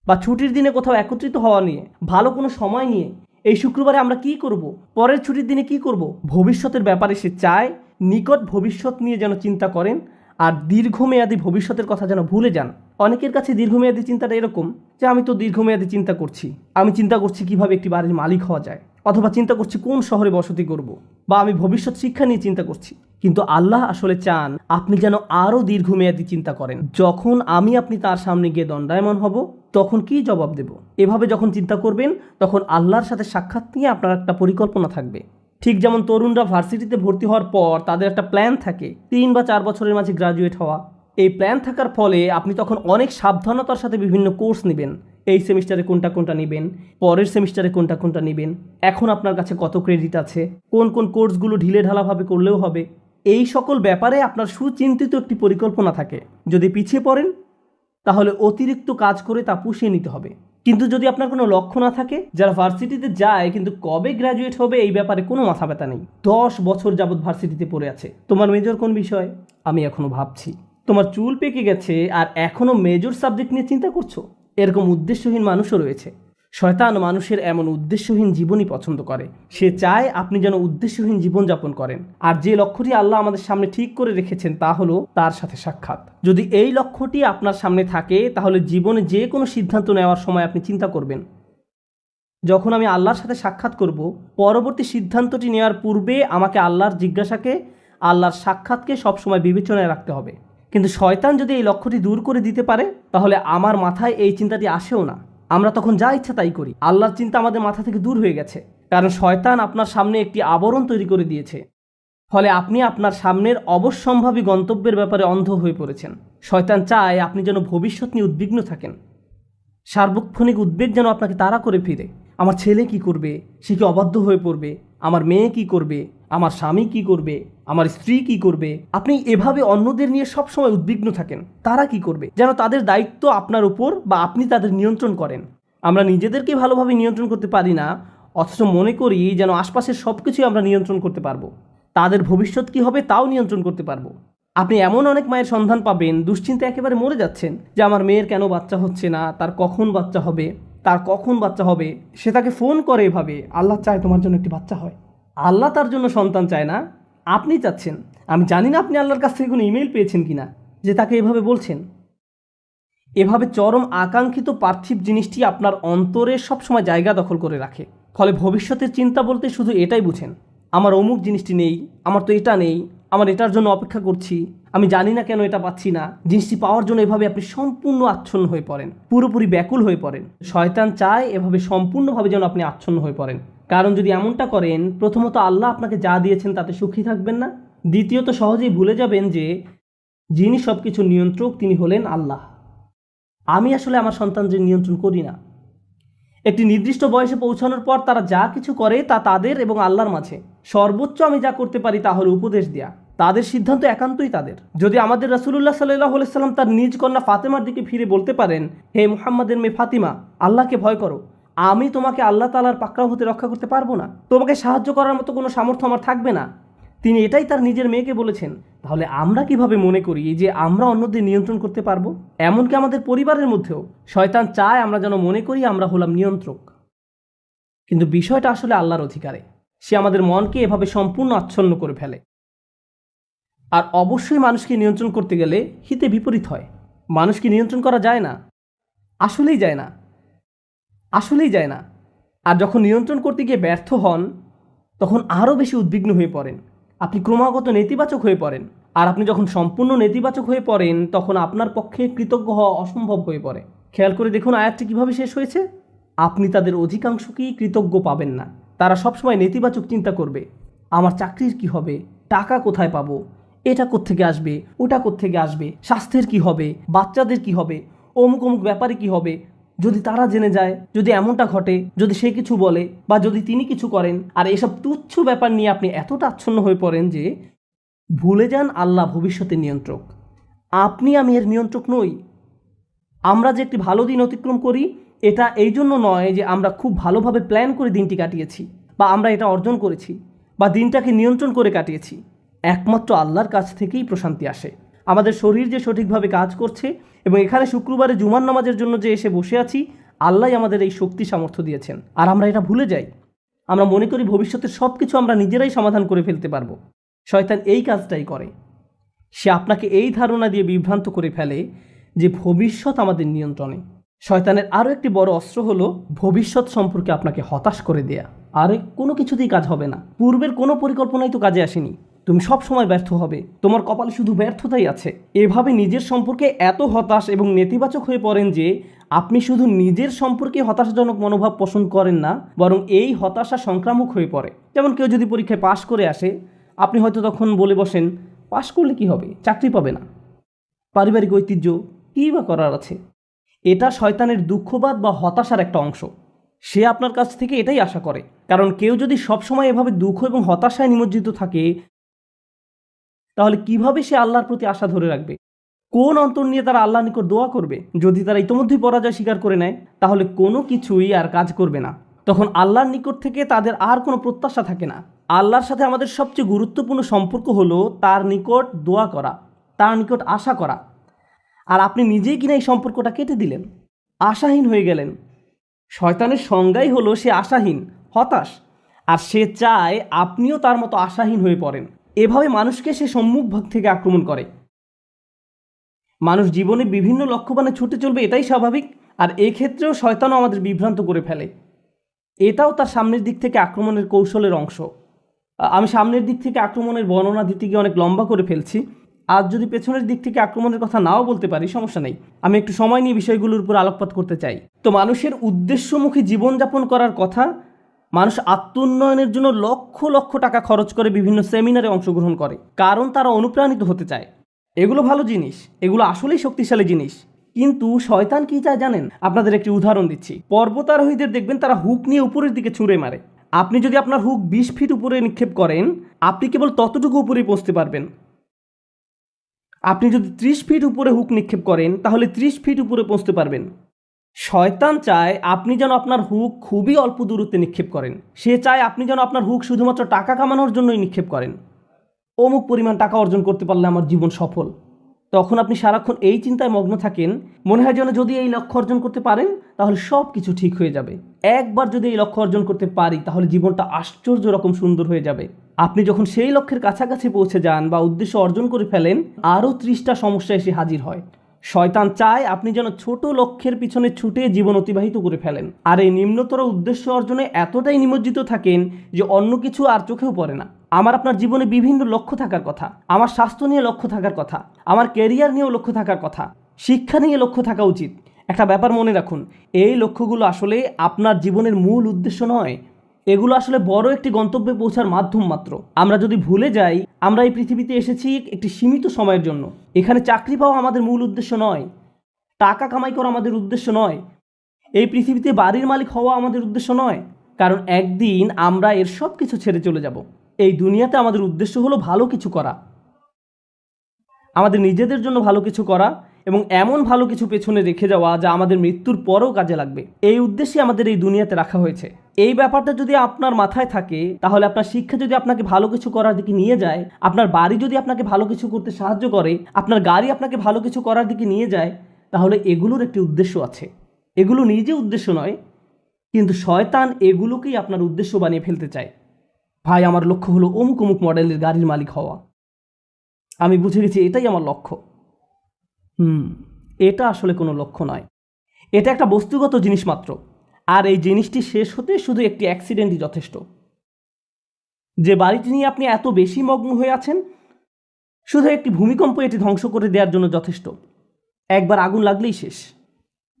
বা ছুটির দিনে কোথাও একত্রিত হওয়া নিয়ে, ভালো কোনো সময় নিয়ে, এই শুক্রবারে আমরা কি করব, পরের ছুটির দিনে কি করব। ভবিষ্যতের ব্যাপারে সে চায় নিকট ভবিষ্যৎ নিয়ে যেন চিন্তা করেন আর দীর্ঘমেয়াদী ভবিষ্যতের কথা যেন ভুলে যান। অনেকের কাছে দীর্ঘমেয়াদী চিন্তাটা এরকম যে আমি তো দীর্ঘমেয়াদী চিন্তা করছি, আমি চিন্তা করছি কিভাবে একটি বাড়ির মালিক হওয়া যায়, অথবা চিন্তা করছি কোন শহরে বসতি করব, বা আমি ভবিষ্যৎ শিক্ষা নিয়ে চিন্তা করছি। কিন্তু আল্লাহ আসলে চান আপনি যেন আরও দীর্ঘমেয়াদী চিন্তা করেন। যখন আপনি তার সামনে গিয়ে দণ্ডায়মান হব তখন কি জবাব দেব, এভাবে যখন চিন্তা করবেন তখন আল্লাহর সাথে সাক্ষাৎ নিয়ে আপনার একটা পরিকল্পনা থাকবে। ঠিক যেমন তরুণরা ভার্সিটিতে ভর্তি হওয়ার পর তাদের একটা প্ল্যান থাকে 3 বা 4 বছরের মাঝে গ্রাজুয়েট হওয়া। এই প্ল্যান থাকার ফলে আপনি তখন অনেক সাবধানতার সাথে বিভিন্ন কোর্স নেবেন। এই সেমিস্টারে কোনটা কোনটা নেবেন, পরের সেমিস্টারে কোনটা কোনটা নেবেন, এখন আপনার কাছে কত ক্রেডিট আছে, কোন কোন কোর্সগুলো ঢিলে ঢালাভাবে করলেও হবে, এই সকল ব্যাপারে আপনার সুচিন্তিত একটি পরিকল্পনা থাকে। যদি পিছিয়ে পড়েন তাহলে অতিরিক্ত কাজ করে তা পুষিয়ে নিতে হবে। কিন্তু যদি আপনার কোনো লক্ষ্য না থাকে, যারা ভার্সিটিতে যায় কিন্তু কবে গ্র্যাজুয়েট হবে এই ব্যাপারে কোনো মাথা ব্যথা নেই, 10 বছর যাবৎ ভার্সিটিতে পড়ে আছে। তোমার মেজর কোন বিষয়? আমি এখনো ভাবছি। তোমার চুল পেকে গেছে আর এখনো মেজর সাবজেক্ট নিয়ে চিন্তা করছো। এরকম উদ্দেশ্যহীন মানুষও রয়েছে। শয়তান মানুষের এমন উদ্দেশ্যহীন জীবনই পছন্দ করে। সে চায় আপনি যেন উদ্দেশ্যহীন জীবনযাপন করেন। আর যে লক্ষ্যটি আল্লাহ আমাদের সামনে ঠিক করে রেখেছেন তা হলো তার সাথে সাক্ষাৎ। যদি এই লক্ষ্যটি আপনার সামনে থাকে তাহলে জীবনে যে কোনো সিদ্ধান্ত নেওয়ার সময় আপনি চিন্তা করবেন, যখন আমি আল্লাহর সাথে সাক্ষাৎ করব, পরবর্তী সিদ্ধান্তটি নেওয়ার পূর্বে আমাকে আল্লাহর জিজ্ঞাসাকে, আল্লাহর সাক্ষাৎকে সবসময় বিবেচনায় রাখতে হবে। কিন্তু শয়তান যদি এই লক্ষ্যটি দূর করে দিতে পারে তাহলে আমার মাথায় এই চিন্তাটি আসেও না। আমরা তখন যা ইচ্ছা তাই করি। আল্লাহর চিন্তা আমাদের মাথা থেকে দূর হয়ে গেছে, কারণ শয়তান আপনার সামনে একটি আবরণ তৈরি করে দিয়েছে। ফলে আপনি আপনার সামনের অবশ্যম্ভাবী গন্তব্যের ব্যাপারে অন্ধ হয়ে পড়েছেন। শয়তান চায় আপনি যেন ভবিষ্যৎ নিয়ে উদ্বিগ্ন থাকেন। সার্বক্ষণিক উদ্বেগ যেন আপনাকে তাড়া করে ফিরে। আমার ছেলে কি করবে, সে কি অবাধ্য হয়ে পড়বে, আমার মেয়ে কি করবে, আমার স্বামী কি করবে, আমার স্ত্রী কি করবে। আপনি এভাবে অন্যদের নিয়ে সবসময় উদ্বিগ্ন থাকেন, তারা কি করবে, যেন তাদের দায়িত্ব আপনার উপর বা আপনি তাদের নিয়ন্ত্রণ করেন। আমরা নিজেদেরকে ভালোভাবে নিয়ন্ত্রণ করতে পারি না, অথচ মনে করি যেন আশপাশের সব কিছুই আমরা নিয়ন্ত্রণ করতে পারবো, তাদের ভবিষ্যৎ কি হবে তাও নিয়ন্ত্রণ করতে পারবো। আপনি এমন অনেক মায়ের সন্ধান পাবেন দুশ্চিন্তা একেবারে মরে যাচ্ছেন যে আমার মেয়ের কেন বাচ্চা হচ্ছে না, তার কখন বাচ্চা হবে, সে তাকে ফোন করে এভাবে, আল্লাহ চায় তোমার জন্য একটি বাচ্চা হয়। আল্লাহ তার জন্য সন্তান চায় না, আপনি চাচ্ছেন। আমি জানি না আপনি আল্লাহর কাছ থেকে কোনো ইমেল পেয়েছেন কিনা যে তাকে এভাবে বলছেন। এভাবে চরম আকাঙ্ক্ষিত পার্থিব জিনিসটি আপনার অন্তরে সবসময় জায়গা দখল করে রাখে। ফলে ভবিষ্যতের চিন্তা বলতে শুধু এটাই বুঝেন, আমার অমুক জিনিসটি নেই, আমার তো এটা নেই, আমার এটার জন্য অপেক্ষা করছি, আমি জানি না কেন এটা পাচ্ছি না। জিনিসটি পাওয়ার জন্য এভাবে আপনি সম্পূর্ণ আচ্ছন্ন হয়ে পড়েন, পুরোপুরি ব্যাকুল হয়ে পড়েন। শয়তান চায় এভাবে সম্পূর্ণভাবে যেন আপনি আচ্ছন্ন হয়ে পড়েন। কারণ যদি এমনটা করেন, প্রথমত আল্লাহ আপনাকে যা দিয়েছেন তাতে সুখী থাকবেন না, দ্বিতীয়ত সহজেই ভুলে যাবেন যে যিনি সব কিছু নিয়ন্ত্রক তিনি হলেন আল্লাহ। আমি আসলে আমার সন্তানদের নিয়ন্ত্রণ করি না। একটি নির্দিষ্ট বয়সে পৌঁছানোর পর তারা যা কিছু করে তা তাদের এবং আল্লাহর মাঝে। সর্বোচ্চ আমি যা করতে পারি তা হলো উপদেশ দেয়া, তাদের সিদ্ধান্ত একান্তই তাদের। যদি আমাদের রাসূলুল্লাহ সাল্লাল্লাহু আলাইহি সাল্লাম তার নিজ কন্যা ফাতেমার দিকে ফিরে বলতে পারেন, হে মুহাম্মাদের মেয়ে ফাতিমা, আল্লাহকে ভয় করো, আমি তোমাকে আল্লাহ তাআলার পাকড়াও হতে রক্ষা করতে পারবো না, তোমাকে সাহায্য করার মতো কোনো সামর্থ্য আমার থাকবে না, তিনি এটাই তার নিজের মেয়েকে বলেছেন, তাহলে আমরা কিভাবে মনে করি যে আমরা অন্যদের নিয়ন্ত্রণ করতে পারবো? এমনকি আমাদের পরিবারের মধ্যেও শয়তান চায় আমরা যেন মনে করি আমরা হলাম নিয়ন্ত্রক। কিন্তু বিষয়টা আসলে আল্লাহর অধিকারে। সে আমাদের মনকে এভাবে সম্পূর্ণ আচ্ছন্ন করে ফেলে। আর অবশ্যই মানুষকে নিয়ন্ত্রণ করতে গেলে হিতে বিপরীত হয়। মানুষকে নিয়ন্ত্রণ করা যায় না, আসলেই যায় না, আসলেই যায় না। আর যখন নিয়ন্ত্রণ করতে গিয়ে ব্যর্থ হন, তখন আরও বেশি উদ্বিগ্ন হয়ে পড়েন, আপনি ক্রমাগত নেতিবাচক হয়ে পড়েন। আর আপনি যখন সম্পূর্ণ নেতিবাচক হয়ে পড়েন, তখন আপনার পক্ষে কৃতজ্ঞ হওয়া অসম্ভব হয়ে পড়ে। খেয়াল করে দেখুন আয়াতটি কীভাবে শেষ হয়েছে। আপনি তাদের অধিকাংশকেই কৃতজ্ঞ পাবেন না। তারা সবসময় নেতিবাচক চিন্তা করবে, আমার চাকরির কি হবে, টাকা কোথায় পাবো, এটা কোত্থেকে আসবে, ওটা কোত্থেকে আসবে, স্বাস্থ্যের কি হবে, বাচ্চাদের কি হবে, অমুক অমুক ব্যাপারে কি হবে, যদি তারা জেনে যায়, যদি এমনটা ঘটে, যদি সে কিছু বলে বা যদি তিনি কিছু করেন। আর এসব তুচ্ছ ব্যাপার নিয়ে আপনি এতটা আচ্ছন্ন হয়ে পড়েন যে ভুলে যান আল্লাহ ভবিষ্যতের নিয়ন্ত্রক। আপনি আমি এর নিয়ন্ত্রক নই। আমরা যে একটি ভালো দিন অতিক্রম করি, এটা এই জন্য নয় যে আমরা খুব ভালোভাবে প্ল্যান করে দিনটি কাটিয়েছি বা আমরা এটা অর্জন করেছি বা দিনটাকে নিয়ন্ত্রণ করে কাটিয়েছি। একমাত্র আল্লাহর কাছ থেকেই প্রশান্তি আসে। আমাদের শরীর যে সঠিকভাবে কাজ করছে এবং এখানে শুক্রবারে জুমার নামাজের জন্য যে এসে বসে আছি, আল্লাহই আমাদের এই শক্তি সামর্থ্য দিয়েছেন। আর আমরা এটা ভুলে যাই। আমরা মনে করি ভবিষ্যতের সব কিছু আমরা নিজেরাই সমাধান করে ফেলতে পারবো। শয়তান এই কাজটাই করে। সে আপনাকে এই ধারণা দিয়ে বিভ্রান্ত করে ফেলে যে ভবিষ্যৎ আমাদের নিয়ন্ত্রণে। শয়তানের আরও একটি বড় অস্ত্র হলো ভবিষ্যৎ সম্পর্কে আপনাকে হতাশ করে দেয়া। আরে কোনো কিছুতেই কাজ হবে না, পূর্বের কোনো পরিকল্পনাই তো কাজে আসেনি, তুমি সব সময় ব্যর্থ হবে, তোমার কপালে শুধু ব্যর্থতাই আছে। এভাবে নিজের সম্পর্কে এত হতাশ এবং নেতিবাচক হয়ে পড়েন যে আপনি শুধু নিজের সম্পর্কে হতাশাজনক মনোভাব পোষণ করেন না, বরং এই হতাশা সংক্রামক হয়ে পড়ে। যেমন কেউ যদি পরীক্ষায় পাশ করে আসে, আপনি হয়তো তখন বলে বসেন, পাশ করলে কি হবে, চাকরি পাবে না, পারিবারিক ঐতিহ্য, কী বা করার আছে। এটা শয়তানের দুঃখবাদ বা হতাশার একটা অংশ। সে আপনার কাছ থেকে এটাই আশা করে। কারণ কেউ যদি সবসময় এভাবে দুঃখ এবং হতাশায় নিমজ্জিত থাকে, তাহলে কিভাবে সে আল্লাহর প্রতি আশা ধরে রাখবে? কোন অন্তর নিয়ে তারা আল্লাহর নিকট দোয়া করবে? যদি তারা ইতোমধ্যেই পরাজয় স্বীকার করে নেয়, তাহলে কোনো কিছুই আর কাজ করবে না। তখন আল্লাহর নিকট থেকে তাদের আর কোনো প্রত্যাশা থাকে না। আল্লাহর সাথে আমাদের সবচেয়ে গুরুত্বপূর্ণ সম্পর্ক হলো তার নিকট দোয়া করা, তার নিকট আশা করা। আর আপনি নিজেই কিনা এই সম্পর্কটা কেটে দিলেন, আশাহীন হয়ে গেলেন। শয়তানের সংজ্ঞাই হলো সে আশাহীন, হতাশ। আর সে চায় আপনিও তার মতো আশাহীন হয়ে পড়েন। এভাবে মানুষকে সে সম্মুখ ভাগ থেকে আক্রমণ করে। মানুষ জীবনে বিভিন্ন লক্ষ্যবানে ছুটে চলবে, এটাই স্বাভাবিক। আর এক্ষেত্রেও শয়তানও আমাদের বিভ্রান্ত করে ফেলে। এটাও তার সামনের দিক থেকে আক্রমণের কৌশলের অংশ। আমি সামনের দিক থেকে আক্রমণের বর্ণনা দিতে গিয়ে অনেক লম্বা করে ফেলছি। আজ যদি পেছনের দিক থেকে আক্রমণের কথা নাও বলতে পারি, সমস্যা নেই, আমি একটু সময় নিয়ে বিষয়গুলোর উপর আলোকপাত করতে চাই। তো মানুষের উদ্দেশ্যমুখী জীবনযাপন করার কথা। মানুষ আত্মোন্নয়নের জন্য লক্ষ লক্ষ টাকা খরচ করে বিভিন্ন সেমিনারে অংশগ্রহণ করে, কারণ তারা অনুপ্রাণিত হতে চায়। এগুলো ভালো জিনিস, এগুলো আসলেই শক্তিশালী জিনিস। কিন্তু শয়তান কি চায় জানেন? আপনাদের একটি উদাহরণ দিচ্ছি। পর্বতারোহীদের দেখবেন তারা হুক নিয়ে উপরের দিকে ছুঁড়ে মারে। আপনি যদি আপনার হুক 20 ফিট উপরে নিক্ষেপ করেন, আপনি কেবল ততটুকু উপরেই পৌঁছতে পারবেন। আপনি যদি 30 ফিট উপরে হুক নিক্ষেপ করেন, তাহলে 30 ফিট উপরে পৌঁছতে পারবেন। শয়তান চায় আপনি যেন আপনার হুক খুবই অল্প দূরত্বে নিক্ষেপ করেন। সে চায় আপনি যেন আপনার হুক শুধুমাত্র টাকা কামানোর জন্যই নিক্ষেপ করেন। অমুক পরিমাণ টাকা অর্জন করতে পারলে আমার জীবন সফল। তখন আপনি সারাক্ষণ এই চিন্তায় মগ্ন থাকেন, মনে হয় যেন যদি এই লক্ষ্য অর্জন করতে পারেন তাহলে সব কিছু ঠিক হয়ে যাবে। একবার যদি এই লক্ষ্য অর্জন করতে পারি তাহলে জীবনটা আশ্চর্য রকম সুন্দর হয়ে যাবে। আপনি যখন সেই লক্ষ্যের কাছাকাছি পৌঁছে যান বা উদ্দেশ্য অর্জন করে ফেলেন, আরও 30টা সমস্যা এসে হাজির হয়। শয়তান চায় আপনি যেন ছোট লক্ষ্যের পিছনে ছুটে জীবন অতিবাহিত করে ফেলেন, আর এই নিম্নতর উদ্দেশ্য অর্জনে এতটাই নিমজ্জিত থাকেন যে অন্য কিছু আর চোখেও পড়ে না। আমার আপনার জীবনে বিভিন্ন লক্ষ্য থাকার কথা, আমার স্বাস্থ্য নিয়ে লক্ষ্য থাকার কথা, আমার ক্যারিয়ার নিয়েও লক্ষ্য থাকার কথা, শিক্ষা নিয়ে লক্ষ্য থাকা উচিত। একটা ব্যাপার মনে রাখুন, এই লক্ষ্যগুলো আসলে আপনার জীবনের মূল উদ্দেশ্য নয়। এগুলো আসলে বড় একটি গন্তব্যে পৌঁছার মাধ্যম মাত্র। আমরা যদি ভুলে যাই আমরা এই পৃথিবীতে এসেছি একটি সীমিত সময়ের জন্য, এখানে চাকরি পাওয়া আমাদের মূল উদ্দেশ্য নয়, টাকা কামাই করা আমাদের উদ্দেশ্য নয়, এই পৃথিবীতে বাড়ির মালিক হওয়া আমাদের উদ্দেশ্য নয়, কারণ একদিন আমরা এর সব কিছু ছেড়ে চলে যাব। এই দুনিয়াতে আমাদের উদ্দেশ্য হলো ভালো কিছু করা, আমাদের নিজেদের জন্য ভালো কিছু করা এবং এমন ভালো কিছু পেছনে রেখে যাওয়া যা আমাদের মৃত্যুর পরেও কাজে লাগবে। এই উদ্দেশ্যে আমাদের এই দুনিয়াতে রাখা হয়েছে। এই ব্যাপারটা যদি আপনার মাথায় থাকে তাহলে আপনার শিক্ষা যদি আপনাকে ভালো কিছু করার দিকে নিয়ে যায়, আপনার বাড়ি যদি আপনাকে ভালো কিছু করতে সাহায্য করে, আপনার গাড়ি আপনাকে ভালো কিছু করার দিকে নিয়ে যায়, তাহলে এগুলোর একটি উদ্দেশ্য আছে। এগুলো নিজে উদ্দেশ্য নয়, কিন্তু শয়তান এগুলোকেই আপনার উদ্দেশ্য বানিয়ে ফেলতে চায়। ভাই, আমার লক্ষ্য হলো অমুক অমুক মডেলের গাড়ির মালিক হওয়া, আমি বুঝে গেছি এটাই আমার লক্ষ্য। এটা আসলে কোনো লক্ষ্য নয়, এটা একটা বস্তুগত জিনিস মাত্র। আর এই জিনিসটি শেষ হতে শুধু একটি অ্যাক্সিডেন্টই যথেষ্ট। যে বাড়িটি নিয়ে আপনি এত বেশি মগ্ন হয়ে আছেন, শুধু একটি ভূমিকম্প এটি ধ্বংস করে দেওয়ার জন্য যথেষ্ট। একবার আগুন লাগলেই শেষ।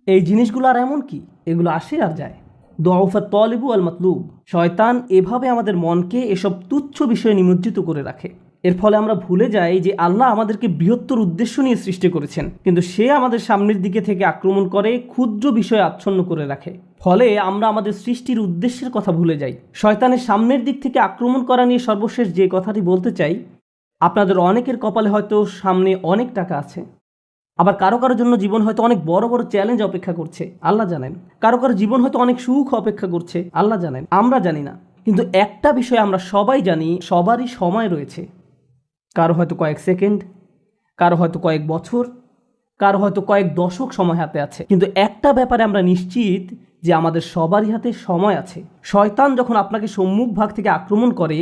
এই জিনিসগুলো আর এমন কি, এগুলো আসে আর যায়। দওফা তলিবু আল মাতলুব। শয়তান এভাবে আমাদের মনকে এসব তুচ্ছ বিষয়ে নিমজ্জিত করে রাখে। এর ফলে আমরা ভুলে যাই যে আল্লাহ আমাদেরকে বৃহত্তর উদ্দেশ্য নিয়ে সৃষ্টি করেছেন, কিন্তু সে আমাদের সামনের দিকে থেকে আক্রমণ করে ক্ষুদ্র বিষয়ে আচ্ছন্ন করে রাখে। ফলে আমরা আমাদের সৃষ্টির উদ্দেশ্যের কথা ভুলে যাই। শয়তানের সামনের দিক থেকে আক্রমণ করা নিয়ে সর্বশেষ যে কথাটি বলতে চাই, আপনাদের অনেকের কপালে হয়তো সামনে অনেক টাকা আছে, আবার কারো কারোর জন্য জীবন হয়তো অনেক বড় বড় চ্যালেঞ্জ অপেক্ষা করছে, আল্লাহ জানেন। কারো কারো জীবন হয়তো অনেক সুখ অপেক্ষা করছে, আল্লাহ জানেন, আমরা জানি না। কিন্তু একটা বিষয় আমরা সবাই জানি, সবারই সময় রয়েছে। কারো হয়তো কয়েক সেকেন্ড, কারো হয়তো কয়েক বছর, কারো হয়তো কয়েক দশক সময় হাতে আছে। কিন্তু একটা ব্যাপারে আমরা নিশ্চিত যে আমাদের সবারই হাতে সময় আছে। শয়তান যখন আপনাকে সম্মুখ ভাগ থেকে আক্রমণ করে,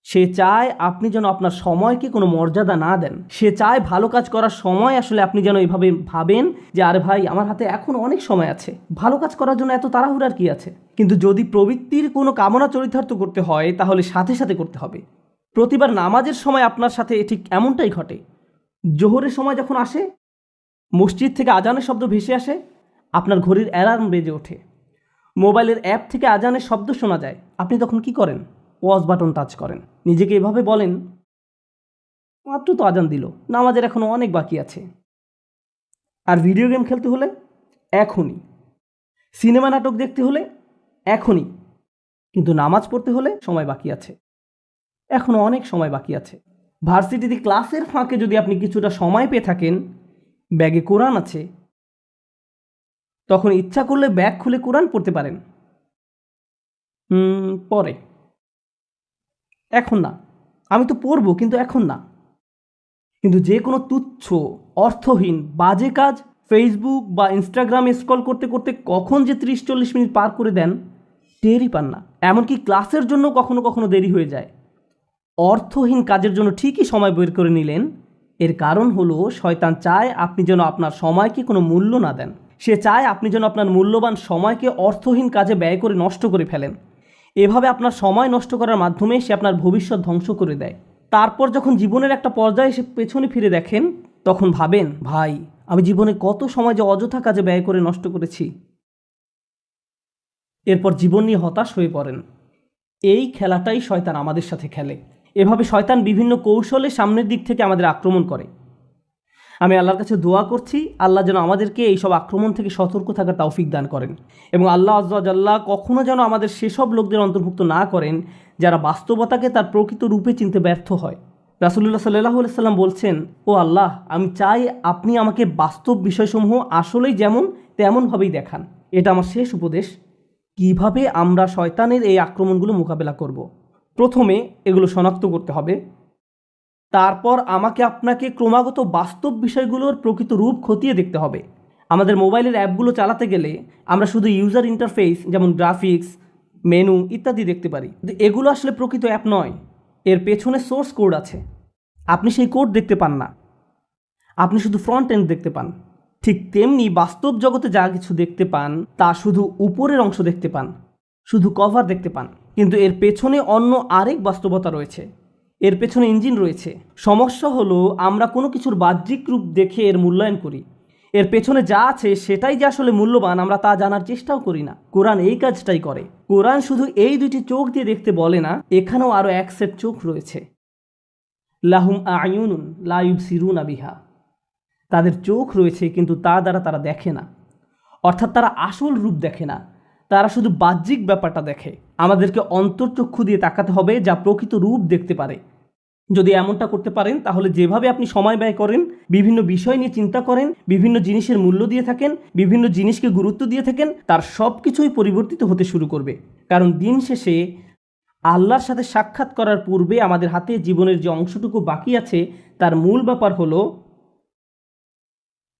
সে চায় আপনি যেন আপনার সময়কে কোনো মর্যাদা না দেন। সে চায় ভালো কাজ করার সময় আসলে আপনি যেন এইভাবে ভাবেন যে আরে ভাই, আমার হাতে এখন অনেক সময় আছে, ভালো কাজ করার জন্য এত তাড়াহুড়ার কি আছে। কিন্তু যদি প্রবৃত্তির কোনো কামনা চরিতার্থ করতে হয় তাহলে সাথে সাথে করতে হবে। প্রতিবার নামাজের সময় আপনার সাথে ঠিক এমনটাই ঘটে। জোহরের সময় যখন আসে, মসজিদ থেকে আজানের শব্দ ভেসে আসে, আপনার ঘড়ির অ্যালার্ম বেজে ওঠে, মোবাইলের অ্যাপ থেকে আজানের শব্দ শোনা যায়, আপনি তখন কি করেন? পজ বাটন টাচ করেন, নিজেকে এভাবে বলেন মাত্র তো আজান দিল, নামাজের এখনো অনেক বাকি আছে। আর ভিডিও গেম খেলতে হলে এখনই, সিনেমা নাটক দেখতে হলে এখনই, কিন্তু নামাজ পড়তে হলে সময় বাকি আছে, এখনো অনেক সময় বাকি আছে। ভার্সিটিতে ক্লাসের ফাঁকে যদি আপনি কিছুটা সময় পেয়ে থাকেন, ব্যাগে কোরআন আছে, তখন ইচ্ছা করলে ব্যাগ খুলে কোরআন পড়তে পারেন। পরে, এখন না, আমি তো পড়বো কিন্তু এখন না। কিন্তু যে কোনো তুচ্ছ, অর্থহীন, বাজে কাজ ফেসবুক বা ইনস্টাগ্রামে স্ক্রল করতে করতে কখন যে 30-40 মিনিট পার করে দেন টেরই পান না। এমনকি ক্লাসের জন্য কখনো কখনো দেরি হয়ে যায়। অর্থহীন কাজের জন্য ঠিকই সময় বের করে নিলেন, এর কারণ হলো শয়তান চায় আপনি যেন আপনার সময়কে কোনো মূল্য না দেন। সে চায় আপনি যেন আপনার মূল্যবান সময়কে অর্থহীন কাজে ব্যয় করে নষ্ট করে ফেলেন। এভাবে আপনার সময় নষ্ট করার মাধ্যমে সে আপনার ভবিষ্যৎ ধ্বংস করে দেয়। তারপর যখন জীবনের একটা পর্যায়ে এসে পেছনে ফিরে দেখেন, তখন ভাবেন ভাই, আমি জীবনে কত সময় যে অযথা কাজে ব্যয় করে নষ্ট করেছি। এরপর জীবন নিয়ে হতাশ হয়ে পড়েন। এই খেলাটাই শয়তান আমাদের সাথে খেলে। এভাবে শয়তান বিভিন্ন কৌশলে সামনের দিক থেকে আমাদের আক্রমণ করে। আমি আল্লাহর কাছে দোয়া করছি আল্লাহ যেন আমাদেরকে এইসব আক্রমণ থেকে সতর্ক থাকার তৌফিক দান করেন, এবং আল্লাহ আজ্জা ওয়া জাল্লা কখনো যেন আমাদের সেসব লোকদের অন্তর্ভুক্ত না করেন যারা বাস্তবতাকে তার প্রকৃত রূপে চিনতে ব্যর্থ হয়। রাসূলুল্লাহ সাল্লাল্লাহু আলাইহি সাল্লাম বলছেন, ও আল্লাহ, আমি চাই আপনি আমাকে বাস্তব বিষয়সমূহ আসলেই যেমন তেমনভাবেই দেখান। এটা আমার শেষ উপদেশ। কিভাবে আমরা শয়তানের এই আক্রমণগুলো মোকাবেলা করব? প্রথমে এগুলো শনাক্ত করতে হবে, তারপর আমাকে আপনাকে ক্রমাগত বাস্তব বিষয়গুলোর প্রকৃত রূপ খতিয়ে দেখতে হবে। আমাদের মোবাইলের অ্যাপগুলো চালাতে গেলে আমরা শুধু ইউজার ইন্টারফেস যেমন গ্রাফিক্স, মেনু ইত্যাদি দেখতে পারি, কিন্তু এগুলো আসলে প্রকৃত অ্যাপ নয়। এর পেছনে সোর্স কোড আছে, আপনি সেই কোড দেখতে পান না। আপনি শুধু ফ্রন্ট এন্ড দেখতে পান। ঠিক তেমনি বাস্তব জগতে যা কিছু দেখতে পান তা শুধু উপরের অংশ দেখতে পান, শুধু কভার দেখতে পান, কিন্তু এর পেছনে অন্য আরেক বাস্তবতা রয়েছে, এর পেছনে ইঞ্জিন রয়েছে। সমস্যা হলো আমরা কোনো কিছুর বাহ্যিক রূপ দেখে এর মূল্যায়ন করি, এর পেছনে যা আছে সেটাই যে আসলে মূল্যবান আমরা তা জানার চেষ্টাও করি না। কোরআন এই কাজটাই করে। কোরআন শুধু এই দুটি চোখ দিয়ে দেখতে বলে না, এখানেও আরও এক সেট চোখ রয়েছে। লাহুম আয়ুনুন লা ইউবসিরুনা বিহা, তাদের চোখ রয়েছে কিন্তু তা দ্বারা তারা দেখে না, অর্থাৎ তারা আসল রূপ দেখে না, তারা শুধু বাহ্যিক ব্যাপারটা দেখে। আমাদেরকে অন্তর্চক্ষু দিয়ে তাকাতে হবে যা প্রকৃত রূপ দেখতে পারে। যদি এমনটা করতে পারেন তাহলে যেভাবে আপনি সময় ব্যয় করেন, বিভিন্ন বিষয় নিয়ে চিন্তা করেন, বিভিন্ন জিনিসের মূল্য দিয়ে থাকেন, বিভিন্ন জিনিসকে গুরুত্ব দিয়ে থাকেন, তার সব কিছুই পরিবর্তিত হতে শুরু করবে। কারণ দিন শেষে আল্লাহর সাথে সাক্ষাৎ করার পূর্বে আমাদের হাতে জীবনের যে অংশটুকু বাকি আছে তার মূল ব্যাপার হলো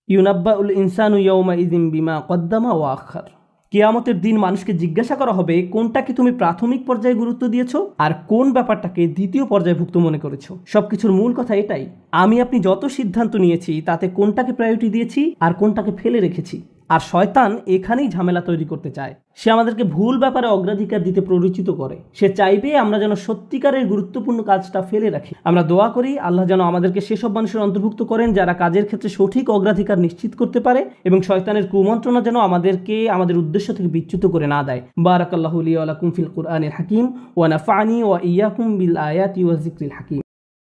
ইউনাব্বাউল ইনসানু ইয়াউমা ইযিন বিমা কদ্দামা ওয়া আখার। কিয়ামতের দিন মানুষকে জিজ্ঞাসা করা হবে কোনটাকে তুমি প্রাথমিক পর্যায়ে গুরুত্ব দিয়েছো আর কোন ব্যাপারটাকে দ্বিতীয় পর্যায়ভুক্ত মনে করেছো। সবকিছুর মূল কথা এটাই, আমি আপনি যত সিদ্ধান্ত নিয়েছি তাতে কোনটাকে প্রায়োরিটি দিয়েছি আর কোনটাকে ফেলে রেখেছি। আর শয়তান এখানেই ঝামেলা তৈরি করতে চায়। সে আমাদেরকে ভুল ব্যাপারে অগ্রাধিকার দিতে প্ররোচিত করে। সে চাইবে আমরা যেন সত্যিকারের গুরুত্বপূর্ণ কাজটা ফেলে রাখি। আমরা দোয়া করি আল্লাহ যেন আমাদেরকে সেসব মানুষের অন্তর্ভুক্ত করেন যারা কাজের ক্ষেত্রে সঠিক অগ্রাধিকার নিশ্চিত করতে পারে এবং শয়তানের কুমন্ত্রণা যেন আমাদেরকে আমাদের উদ্দেশ্য থেকে বিচ্যুত করে না দেয়। বারাকাল্লাহু লি ওয়া লাকুম ফিল কুরআনিল হাকিম ওয়া নাফা'নি ওয়া ইয়্যাকুম বিল আয়াতি ওয়া যিকরিল হাকিম।